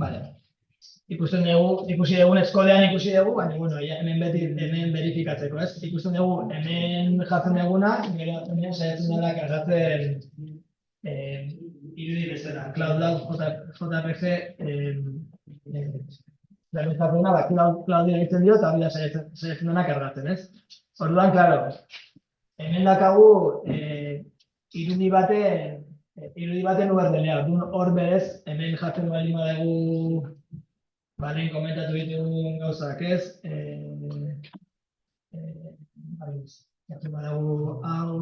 Vale. Ikusi dugu eskolean ikusi dugu, baina bueno, hemen verifikatzeko, ez? Ikusten dugu hemen jartzen duguna, gero hemen saiatzen dela kargatzen irudi bezala. Cloud JPG Cloud egiten dio, eta hori da saiatzen dena kargatzen, ez? Orduan, claro, hemen dakagu irudi baten URL-a. Hor berez, hemen jartzen baldin badugu balen komentatu ditugun gauzak, ez? Jartzen badugu hau.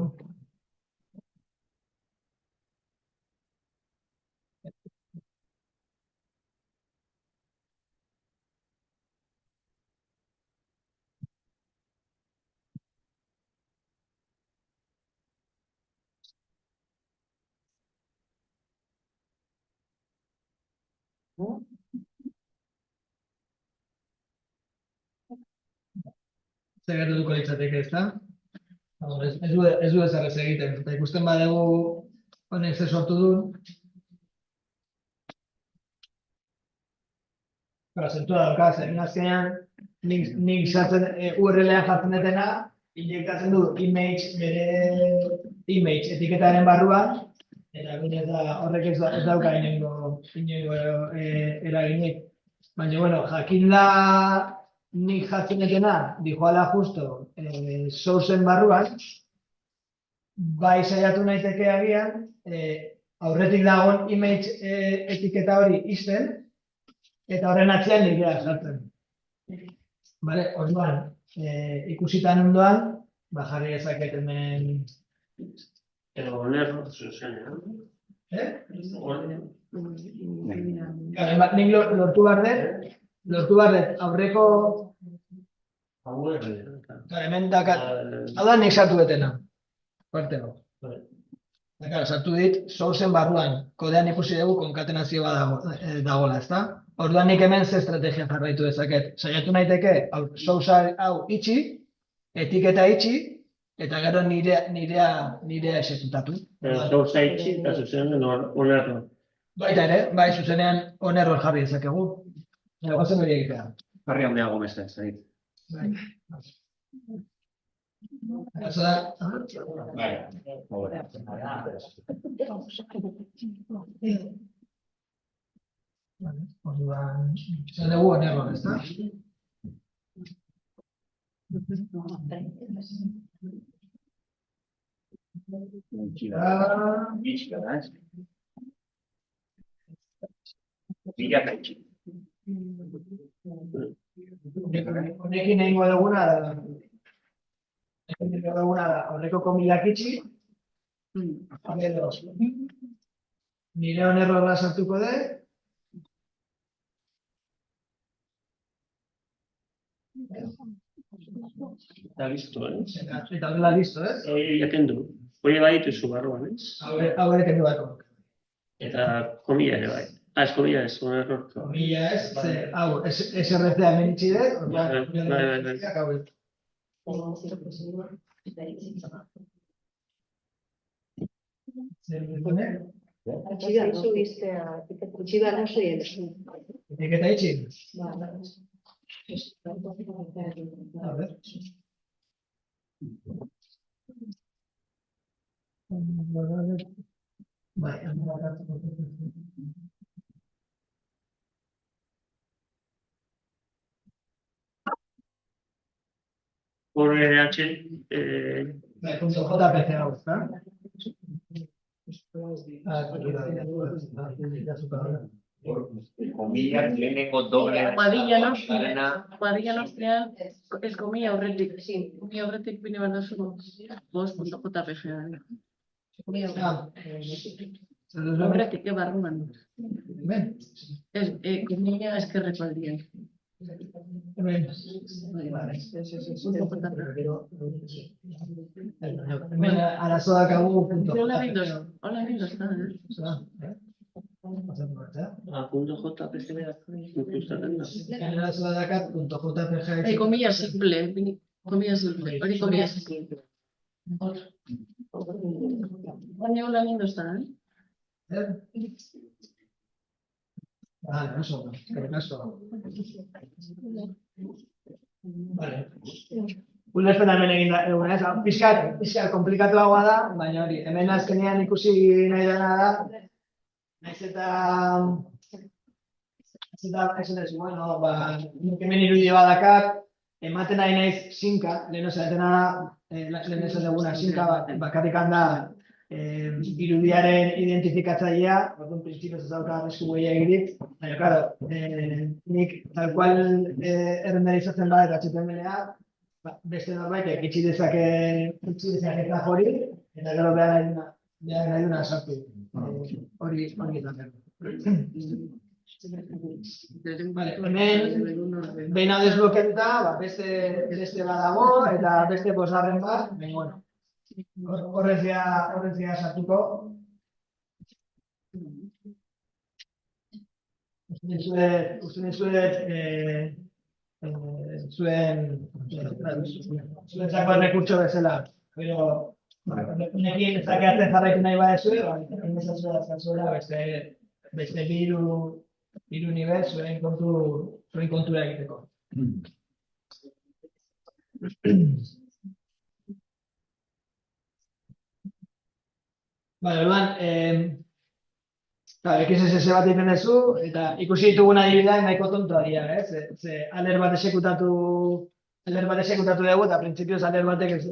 Zer gertatuko litzateke, ezta? Ez du ezer ez egiten, eta ikusten badugu honek zer sortu duen. Zentua dauka, zen azkenean nik sartzen URL-ean jartzen detena, injektatzen du image etiketaren barruan, eta horrek ez dauka inongo eraginik. Baina, bueno, jakinda nik jartzen detena, dijoala justo sourcen barruan, bai saiatu naiteke agian, aurretik dagoen image etiketa hori izten, eta horren atzean nirea sartzen. Bale, orduan, ikusitan ondoan, jarri ezaket hemen... Edo onerro, zuzenean. Nik lortu behar dut, aurreko... Hemen dakat, hau da nik sartu detena. Partego. Sartu dit, sourcen barruan, kodean ikusi dugu konkatenazioa dagoela, ezta? Orduan nik hemen ze estrategia jarraitu dezaket. Saiatu naiteke, source hau itxi, etiketa itxi, eta gero nirea exekutatu. Source itxi eta zuzenean onerro. Baita ere, bai, zuzenean onerro jarri dezakegu. Gozen hori egitea. Jarri handiago mesta ez da. Bai. Eso da... Orduan, zer dugu onerro, ez da? Bila Honekin egingo duguna da horreko komilak itxi, gero nire onerrorra sartuko dut, Eta listo, eta horrela listo, jaten du. Hori bai dituzu barruan, ez? Hau ere kendu bako. Eta komila ere bai. Ez komila ez, error. Komila ez, hau, SRC hemen itxi dut, etiketa itxi. A ver. Bai, Por RH, punto JPG hau, ezta? Komillak lehenengo doble. Badilla nostrean, ez komilla aurretik. Komilla aurretik bine bat dazu, bost.jpg. Aurretik, barruan. Ez, komilla eskerreko aldian. Arazo dakagu punto. Hola bindos, está. punto JPG ikustaten da. Arazo dakat punto JPG. Comilla simple, hori comilla simple. Baina hola bindos está, Eso, eskerrik asko. Vale. Ulertzen hemen egin da, ez? Pixkat komplikatuagoa da, baina hori, hemen azkenean ikusi nahi dena da, nahiz eta esan ez, bueno, nik hemen irudi badakat, ematen nahi naiz sinka, lehen esan duguna, sinka bakarrik handa irudiaren identifikatzailea, orduan printzipioz ez dauka arrisku gehiagirik, baina, claro, nik tal cual errenderizatzen bada eta HTML-a, beste norbaitek itxi dezake hori, eta gero behar nahi duna sartu. Hori izan zen. Hemen, behin hau desblokeatuta, beste badago, eta beste bosgarren bat, bueno, horrezia sartuko. Uste zuen zako errekurtso bezala, pero unekin zakeatzen jarraitu nahi badezu, zazuela beste hiru nivel zuen kontura egiteko. Bale, orduan, XSS bat egiten duzu, eta ikusi ditugun adibideak nahiko tontoa dira, ze aler bat esekutatu dugu, eta printzipioz aler batek ez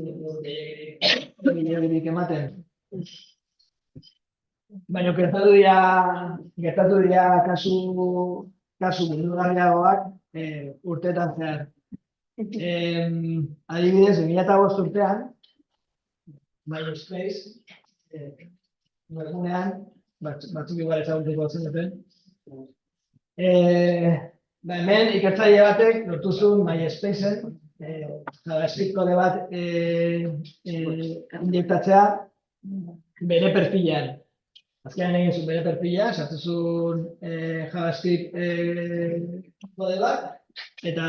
gehiagirik ematen. Baina gertatu dira kasu beldurgarriagoak urteetan zehar. Adibidez, 2005 urtean, MySpace, webgunean, batzuk igual ezagutuko zenuten. Hemen ikertzaile batek lortu zuen MySpaceen JavaScript kode bat injektatzea bere perfilean. Azkenean egin zuen bere perfila, sartu zuen JavaScript kode bat, eta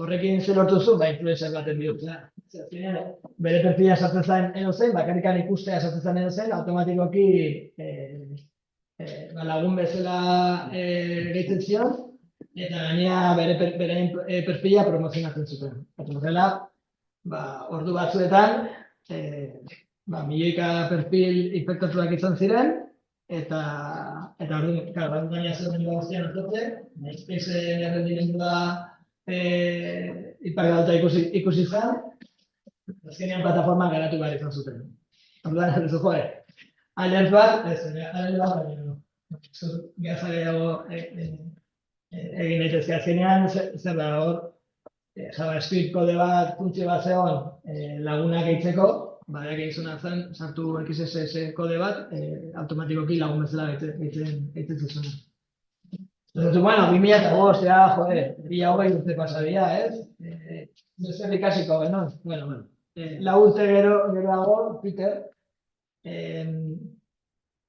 horrekin zer lortu zuen, influencer baten bihurtzea. Bere perfila sartzen zen edozein, bakarrikan ikustea sartzen zen edozein, automatikoki lagun bezala gehitzen zion, eta gainera bere perfila promozionatzen zuten. Eta horrela, ordu batzuetan, milioika perfil infektatuak izan ziren, eta orduan, gaina zer guztian ortote, MySpace errendimendua impactatuta ikusi zen, azkenean plataforma garatu behar izan zuten. Orduan, alert bat, gazaleago egin daitezke azkenean, zer da hor, JavaScript kode bat, funtzio bat zegoen lagunak gehitzeko, egin zuen zen, sartu XSS kode bat, automatikoki lagun bezala gehitzen zizuna. Entonces, bueno, 2005, ja, joder, 2020 urte pasadia, ez? Zer ikasiko, no? Bueno. 4 urte geroago, Twitter,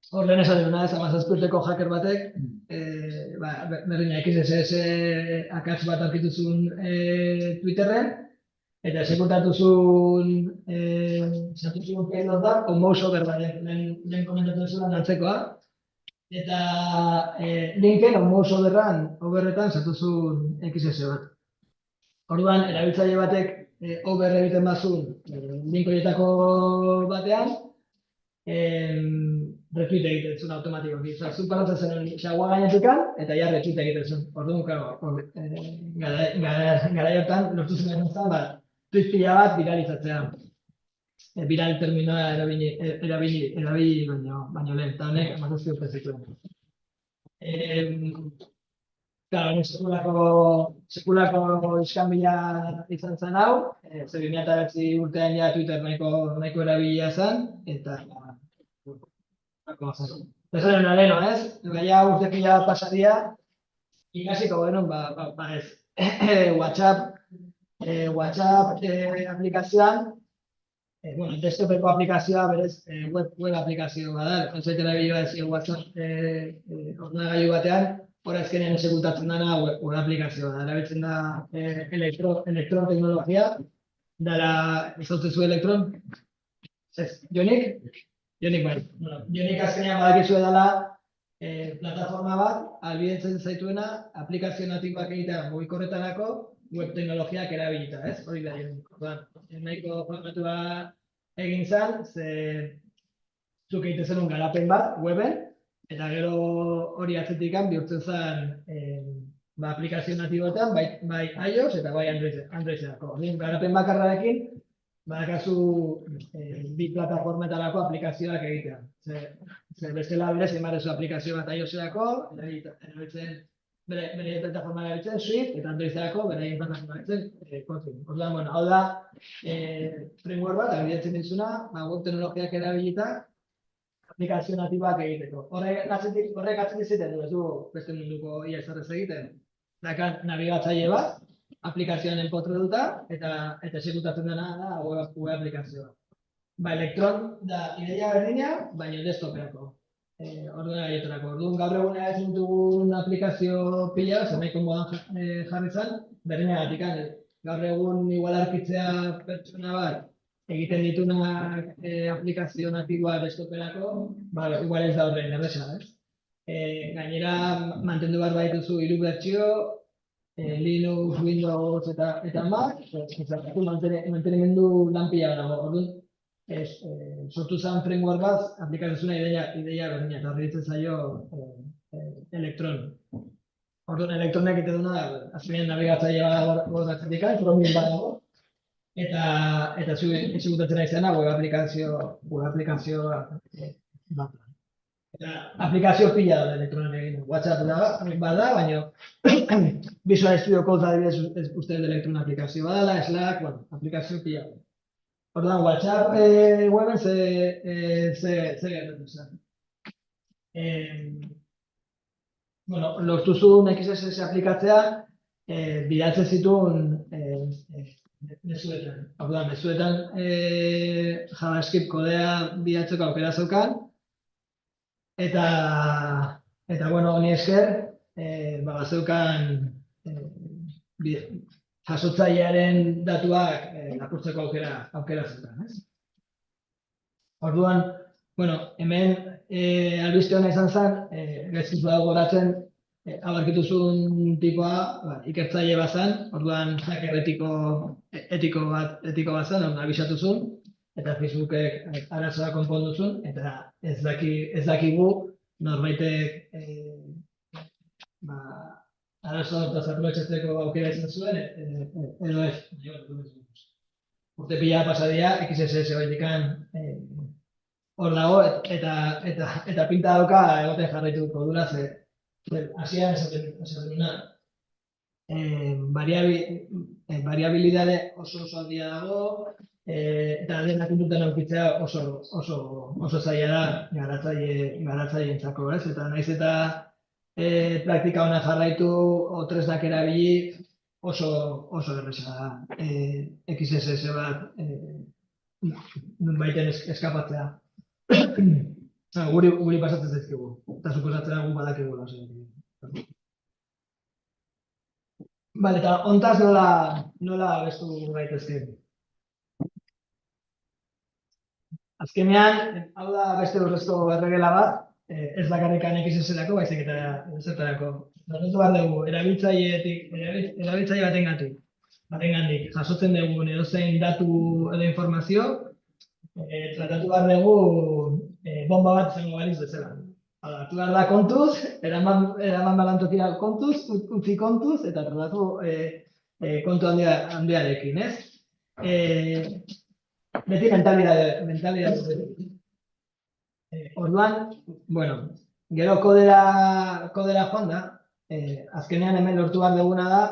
hor lehen esan dena ez, 17 urteko hacker batek, berdina XSS akats bat aurkitu zuen Twitterren, eta esekutatu zuen payload da, con mouse over lehen komentatu zuela antzekoa, eta linken mouse overretan sartu zuen XSS bat. Orduan, erabiltzaile batek over egiten bazun link horietako batean, retweet egiten zuen automatikoki. Zun paratzen zen xagua gainetukan, eta ja retweet egiten zuen. Orduan, gara hartan, lortu zuen tweet pila bat viralizatzea. Viral terminoa erabili baino lehen, eta honek 17 urte zituen. Claro, sekulako iskanbila izan zen hau, 2009 urtean ja Twitter nahiko erabilia zen, eta Esan leheno, ez? Gaia urte pila bat pasadia, ikasiko genuen, ez. WhatsApp aplikazioan, desktopeko aplikazioa berez web aplikazioa da. Konzaitzen abila ez WhatsApp ordenagailu batean, hori azkenean esekutatzen dena web aplikazioa da. Erabiltzen da elektron teknologia, dara ezautzen zu elektron, Jonik bai. Jonik azkenean badakizu edala plataforma bat, albidetzen zaituena aplikazio natiboak egitea mugikorretarako web teknologiak erabilita, ez? Hori da Jonik. Nahiko formatua egin zen, zuk egiten zenun garapen bat weben, eta gero hori atzetikan bihurtzen zen aplikazio natiboetan, bai iOS eta bai Androiderako. Garapen bakarrarekin, badakazu bi plataformetarako aplikazioak egitea. Bestela berez, emarezu aplikazio bat iOS-erako, bere plataforma erabiltzen Swift, eta Androiderako bere plataforma erabiltzen Kotlin. Orduan, hau da, framework bat, abidetzen dizuna, web teknologiak erabilita, aplikazio natiboak egiteko. Horrek atzetik ziten du, ez du beste munduko ia ezarrez egiten. Dakar nabigatzaile bat, aplikazioan enpotraduta, eta esekutatzen dena da web aplikazioa. Elektron da ideia berdina, baina desktoperako. Ordenagaietarako. Orduan gaur egunea ez dugun aplikazio pila, zemaiko modan jarri zen, berdinagatik. Gaur egun igual arkitzea pertsona bat, egiten ditunak aplikazio natiboa desktoperako, igual ez da horren erresa, ez? Gainera, mantendu behar baituzu 3 bertsio, Linux, Windows eta Mac, mantenimendu lan pila dago. Orduan, sortu zen framework bat, aplikatzezuna ideia berdina, eta horri ditzen zaio elektron. Orduan, elektronek egiten duna, azkenean nabigatzaile bada gordatzetik, promin badago, eta zu exekutatzen izena web aplikazioa bat. Aplikazio pila da elektronen egin. WhatsApp bada, baina Visual Studio Code adibidez uste elektron aplikazio badala, Slack, aplikazio pila. Orduan, WhatsApp weben ze gertatu zen. Lortu zuen XSS aplikatzea, bidaltzen zituen mezuetan. Orduan, mezuetan JavaScript kodea bidaltzeko aukera zeukan, eta honi esker, bazeukan jasotzailearen datuak lapurtzeko aukera zeukan, ez? Orduan, hemen albiste hona izan zen, gaizkizu dago goratzen, abarkitu zuen tipoa, ikertzaile bat zen, orduan hacker etiko bat zen, abisatu zuen, eta Facebookek arazoa konpondu zuen, eta ez dakigu norbaitek arazoa eta zartuetxetzeko aukera izan zuen, edo ez. Urte pila pasadia, XSS baitikan hor dago, eta pinta dauka egoten jarraituko dura, Hasieran esaten duna, variabilidade oso handia dago, eta denak kontutan edukitzea oso zaila da garatzaileentzako, ez? Eta naiz eta praktika ona jarraitu o tresnak erabili oso erresa da XSS bat nonbaiten eskapatzea. Guri pasatzen zaizkigu, eta suposatzen gu badakigula. Bale, eta hontaz nola abestu gaitezke. Azkenean, hau da beste urrezko erregela bat, ez bakarrikan XSS-erako, baizik eta zertarako. Tratatu behar dugu, erabiltzaile batengandik jasotzen dugun edozein datu edo informazio, tratatu behar dugu bomba bat izango baliz bezala. Hartu behar da kontuz, eraman balantokira kontuz, utzi kontuz, eta tratatu kontu handiarekin, ez? Beti mentalidade. Orduan, bueno, gero kodera joan da, azkenean hemen lortu behar duguna da,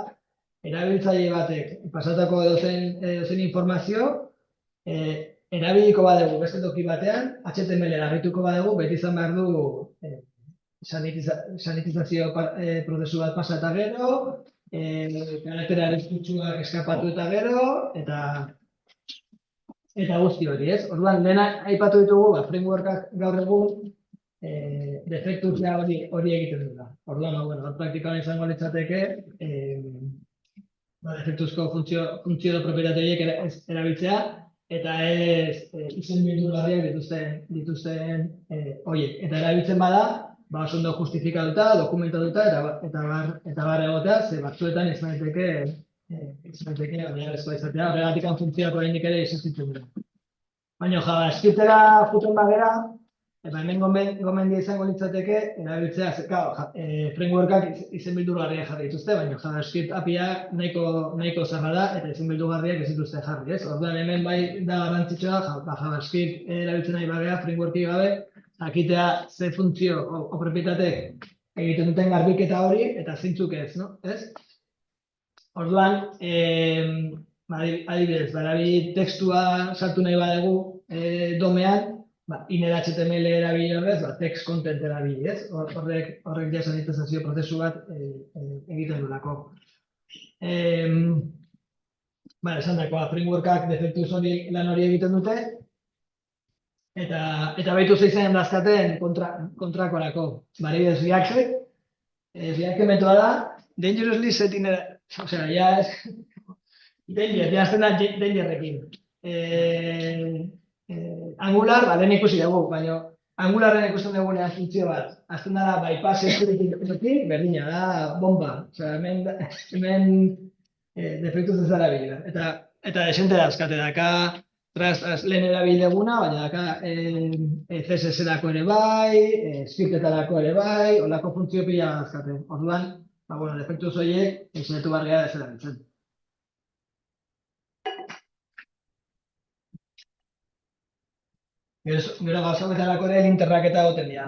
erabiltzaile batek pasatako edozein informazio, erabiliko badugu beste toki batean, HTML argituko badugu, beti izan behar du sanitizazio prozesu bat pasa eta gero, karaktera arriskutsua eskapatu eta gero, eta guzti hori, ez? Orduan, denak aipatu ditugu, frameworkak gaur egun defektutzea hori egiten dut da. Orduan, gaur praktikoan izango litzateke, defektuzko funtzio propietate horiek erabiltzea, eta ez izenbildugarriak dituzten horiek. Eta erabiltzen bada, oso ondo justifikatuta, dokumentatuta, eta bar egotea, ze batzuetan ez daiteke oinarrizkoa izatea, horregatik funtzioak oraindik ere existitzen dira. Baina JavaScriptera juten bagera, eta hemen gomendia izango litzateke, erabiltzea, frameworkak izenbildugarriak jarri dituzte, baina JavaScript APIak nahiko zarra da, eta izenbildugarriak ez dituzte jarri, ez? Orduan hemen bai da garrantzitsua, JavaScript erabiltzen nahi bagea, frameworki gabe, jakitea ze funtzio o propietatek egiten duten garbiketa hori, eta zeintzuk ez, no? Ez? Orduan, adibidez, barabi tekstua sartu nahi badugu domean, inner HTML erabili horrez, text content erabili, ez? Horrek ja sanitizazio prozesu bat egiten duelako. Esan dakoa, frameworkak defektuz lan hori egiten dute, eta behitu zeizen dazkaten kontrakorako. Adibidez, React metoda da, dangerously setting osea, ja ez... Danger, ja azten da dangerrekin. Angular, lehen ikusi dugu, baina Angularren ikusten dugunean funtzio bat. Azten dara bypass eskurekin, berdina da bomba. Osea, hemen defektuz ez dara bila. Eta desente dazkate daka, lehen erabili duguna, baina daka CSS-erako ere bai, scriptetarako ere bai, holako funtzio pila dazkate. Orduan, defektuz horiek, eginetu barria ez erabiltzen. Gero gauzaketarako ere linterrak eta goten dira.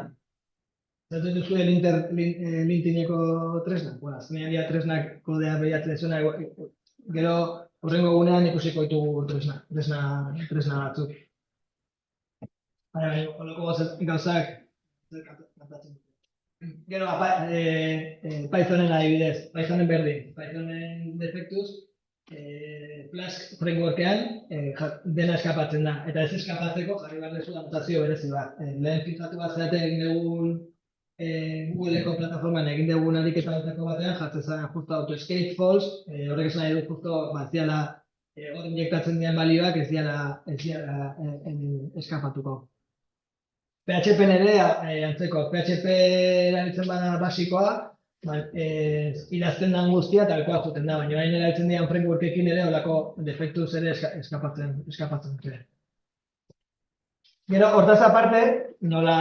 Zatu duzu lintineko tresnak? Azkenean dira tresnak kodea behiatzen zuena, gero horrengo gunean ikusiko ditugu tresna batzuk. Holako gauzak gero Pythonen adibidez, Pythonen berdin, Pythonen defektuz, Flask frameworkean dena eskapatzen da, eta ez eskapatzeko jarri behar dezu anotazio berezi bat. Lehen filtratu bat zeraten egin dugun Google-eko plataforman egin dugun ariketa batean jartzen zaren justo auto-escape false, horrek esan nahi du justo ziala hor injektatzen dian balioak ez diala eskapatuko. PHP ere antzeko, PHP erabiltzen bada basikoa, idazten den guztia talkoa juten da, baina hain erabiltzen dian frameworkekin ere holako defektuz ere eskapatzen dute. Gero, hortaz aparte, nola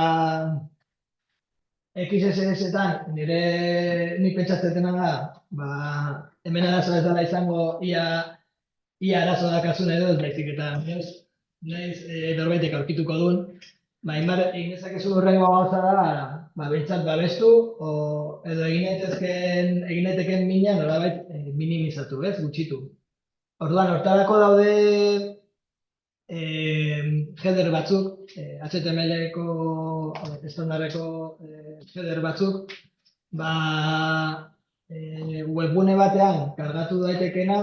XSS-etan nik pentsatzen da, hemen arazoa ez dela izango ia arazo dakazun edo ez baizik eta naiz norbaitek aurkituko duen, egin dezakezu horrengo gauza da, behintzat babestu, edo egin daitekeen mina nolabait minimizatu, ez, gutxitu. Orduan, hortarako daude header batzuk, HTML-eko, estandarreko header batzuk, webgune batean kargatu daitekena,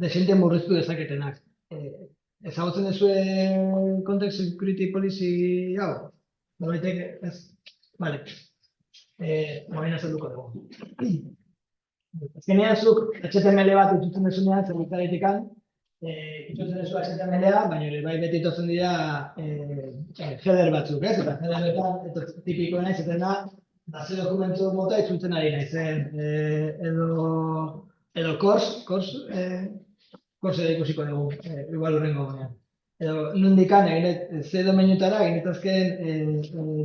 desente murriztu dezaketenak. Ezagutzen duzue Context Security Policy hau? Norbaitek, ez? Bale. Moain azalduko dugu. Azkenean zuk HTML bat itutzen desunean, zerbitzareitikan, itutzen desu HTML-a, baina ere bai beti itotzen dira header batzuk, ez? Eta headerretan, tipikoena izaten da, ze dokumentu mota itzultzen ari naizen, edo korsera ikusiko dugu, igual horrengo gunean. Edo nundikan ze domeinutara egin dituzken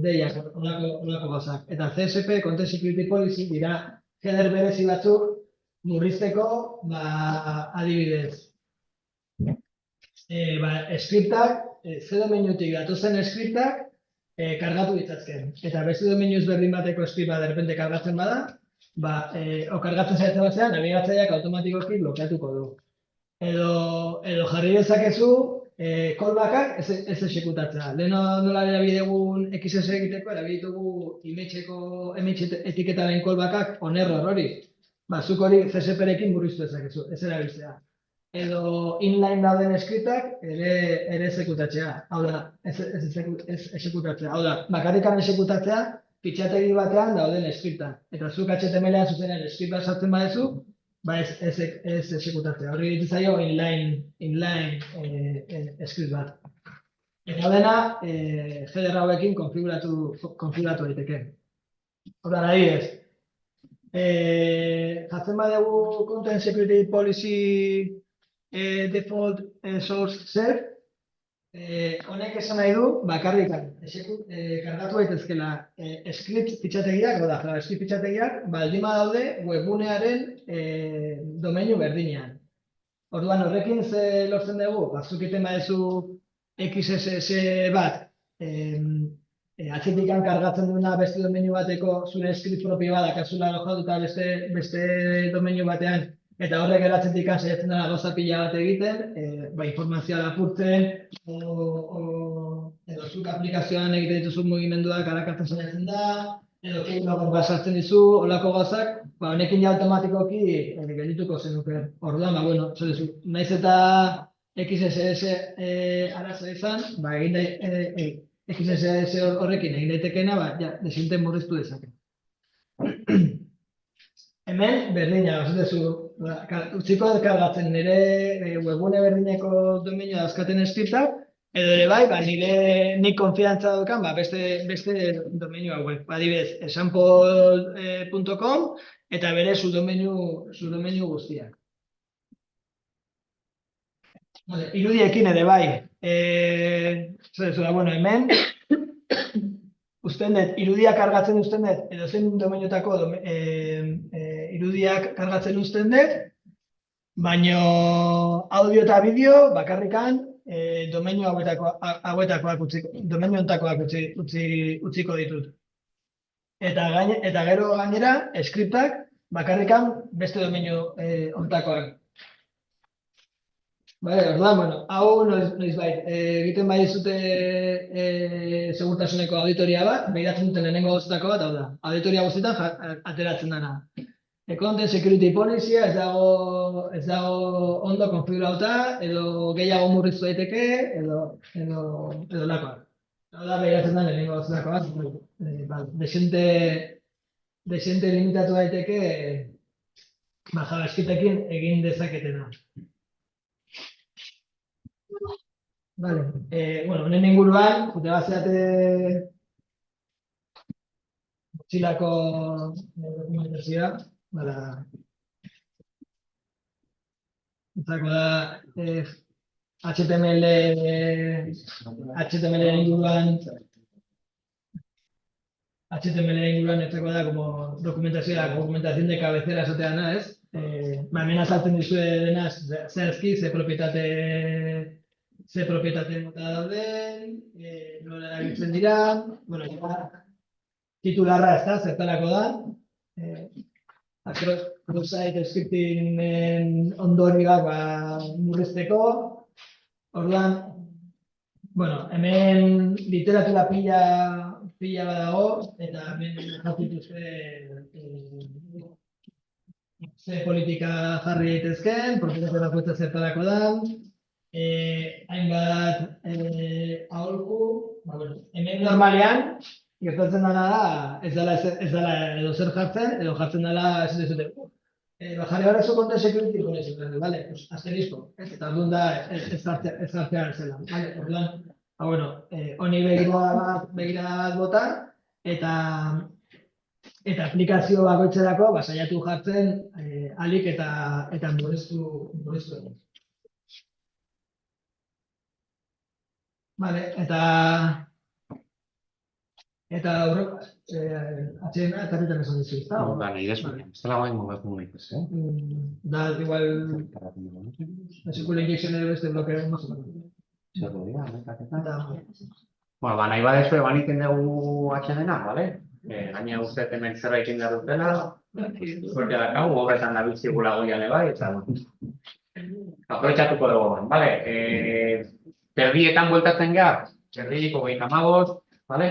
deiak, olako gauzak. Eta CSP, Content Security Policy, dira header berezi batzuk murrizteko, adibidez. Skriptak, ze domeinutik datozen skriptak kargatu ditzazken. Eta beste domeinu ezberdin bateko skript bat derrepente kargatzen bada, kargatzen zaitzen batzean, nabigatzaileak automatikoki blokeatuko du. Edo jarri dezakezu callbackak ez exekutatzea. Lehen nola erabidegun XS egiteko, erabiditugu image etiketaren callbackak onerror hori. Zuk hori CSP-rekin murriztu dezakezu, ez erabiltzea. Edo inline dauden skriptak ere exekutatzea. Hau da, ez exekutatzea. Hau da, bakarrikan exekutatzea, fitxategi batean dauden skriptak. Eta zuk HTML-an zuzenean skript bat sartzen badezu, ez exekutatzea. Horri ditzaio inline script bat. Eta dena, header hauekin konfiguratu daiteke. Horra nahi ez. Jatzen badugu Content Security Policy default source self, honek esan nahi du, bakarrik kargatu daitezkela script fitxategiak, JavaScript fitxategiak, baldin badaude webgunearen domeinu berdinean. Orduan horrekin ze lortzen dugu, zuk egiten baduzu XSS bat, atzetik kargatzen duena beste domeinu bateko zure script propio bat dakazula alojatuta beste domeinu batean, eta horrek eratzetik saiatzen dela gauza pila bat egiten, informazioa lapurtzen, edo zuk aplikazioan egiten dituzun mugimenduak arakatzen saiatzen da, edo keilogor bat sartzen dizu, olako gauzak, honekin ja automatikoki geldituko zenuke. Orduan, naiz eta XSS arazo izan, XSS horrekin egin daitekena, desienten murriztu dezake. Hemen, berdina, utziko kargatzen nire webgune berdineko domeinua dauzkaten skriptak, edo ere bai, nik konfidantza dukan beste domeinu hauek. Adibidez, example.com eta bere zu domeinu guztiak. Irudiekin ere bai. Hemen, usten dut, irudiak kargatzen usten dut, edo zen domeinutako irudiak kargatzen usten dut, baina audio eta bideo bakarrikan domeinu hauetakoak utziko ditut. Eta gero gainera, skriptak bakarrikan beste domeinu honetakoak. Orduan, hau noizbait, egiten bai zute segurtasuneko auditoria bat, behiratzen duten lehenengo gauzetako bat, hau da, auditoria guztietan ateratzen dena. Content Security Policy ez dago ondo konfigurauta, edo gehiago murriztu daiteke, edo lakoak. Hau da, behiratzen da lehenengo gauzetako bat, desente limitatu daiteke JavaScriptekin egin dezaketena. Honen inguruan, jute bazeate motxilako dokumentazioa, entzako da HTML inguruan entzako da documentación de cabecera esateana, ez? Hemen azaltzen dizue denaz zehazki, ze propietate ze propietate mota dauden, nola erabiltzen dira, bueno, titularra ez da, zertarako da, cross-site scripting ondorioak murrizteko, orduan, bueno, hemen literatura pila badago, eta hemen jakituzke ze politika jarri daitezkeen, propietate bakoitza zertarako da, hainbat aholku, hemen normalean, gertatzen dena da, ez dela edo zer jartzen, edo jartzen dela ez dezute. Bajarri ahora su content security con eso, vale, pues asterisco, eta orduan da ez jartzea zela, vale, orduan, bueno, honi begira bat bota, eta aplikazio bakoitzerako saiatu jartzen alik eta murriztu. Vale, eta aurreko, atxena eta herritan esan dizu, ezta? Nahi desu, ez dela guain mugatu nahi ez, Da, igual, SQL injection ere beste blokearen mazo. Zer dira, nahi badezu eban iten dugu atxedena, bale? Gaina uste hemen zerra ikin behar dutela, suerte dakau, horretan da bizigula goiale bai, eta aprobetxatuko dugu, bale? Terdietan bueltatzen gara, terdiko 25, bale?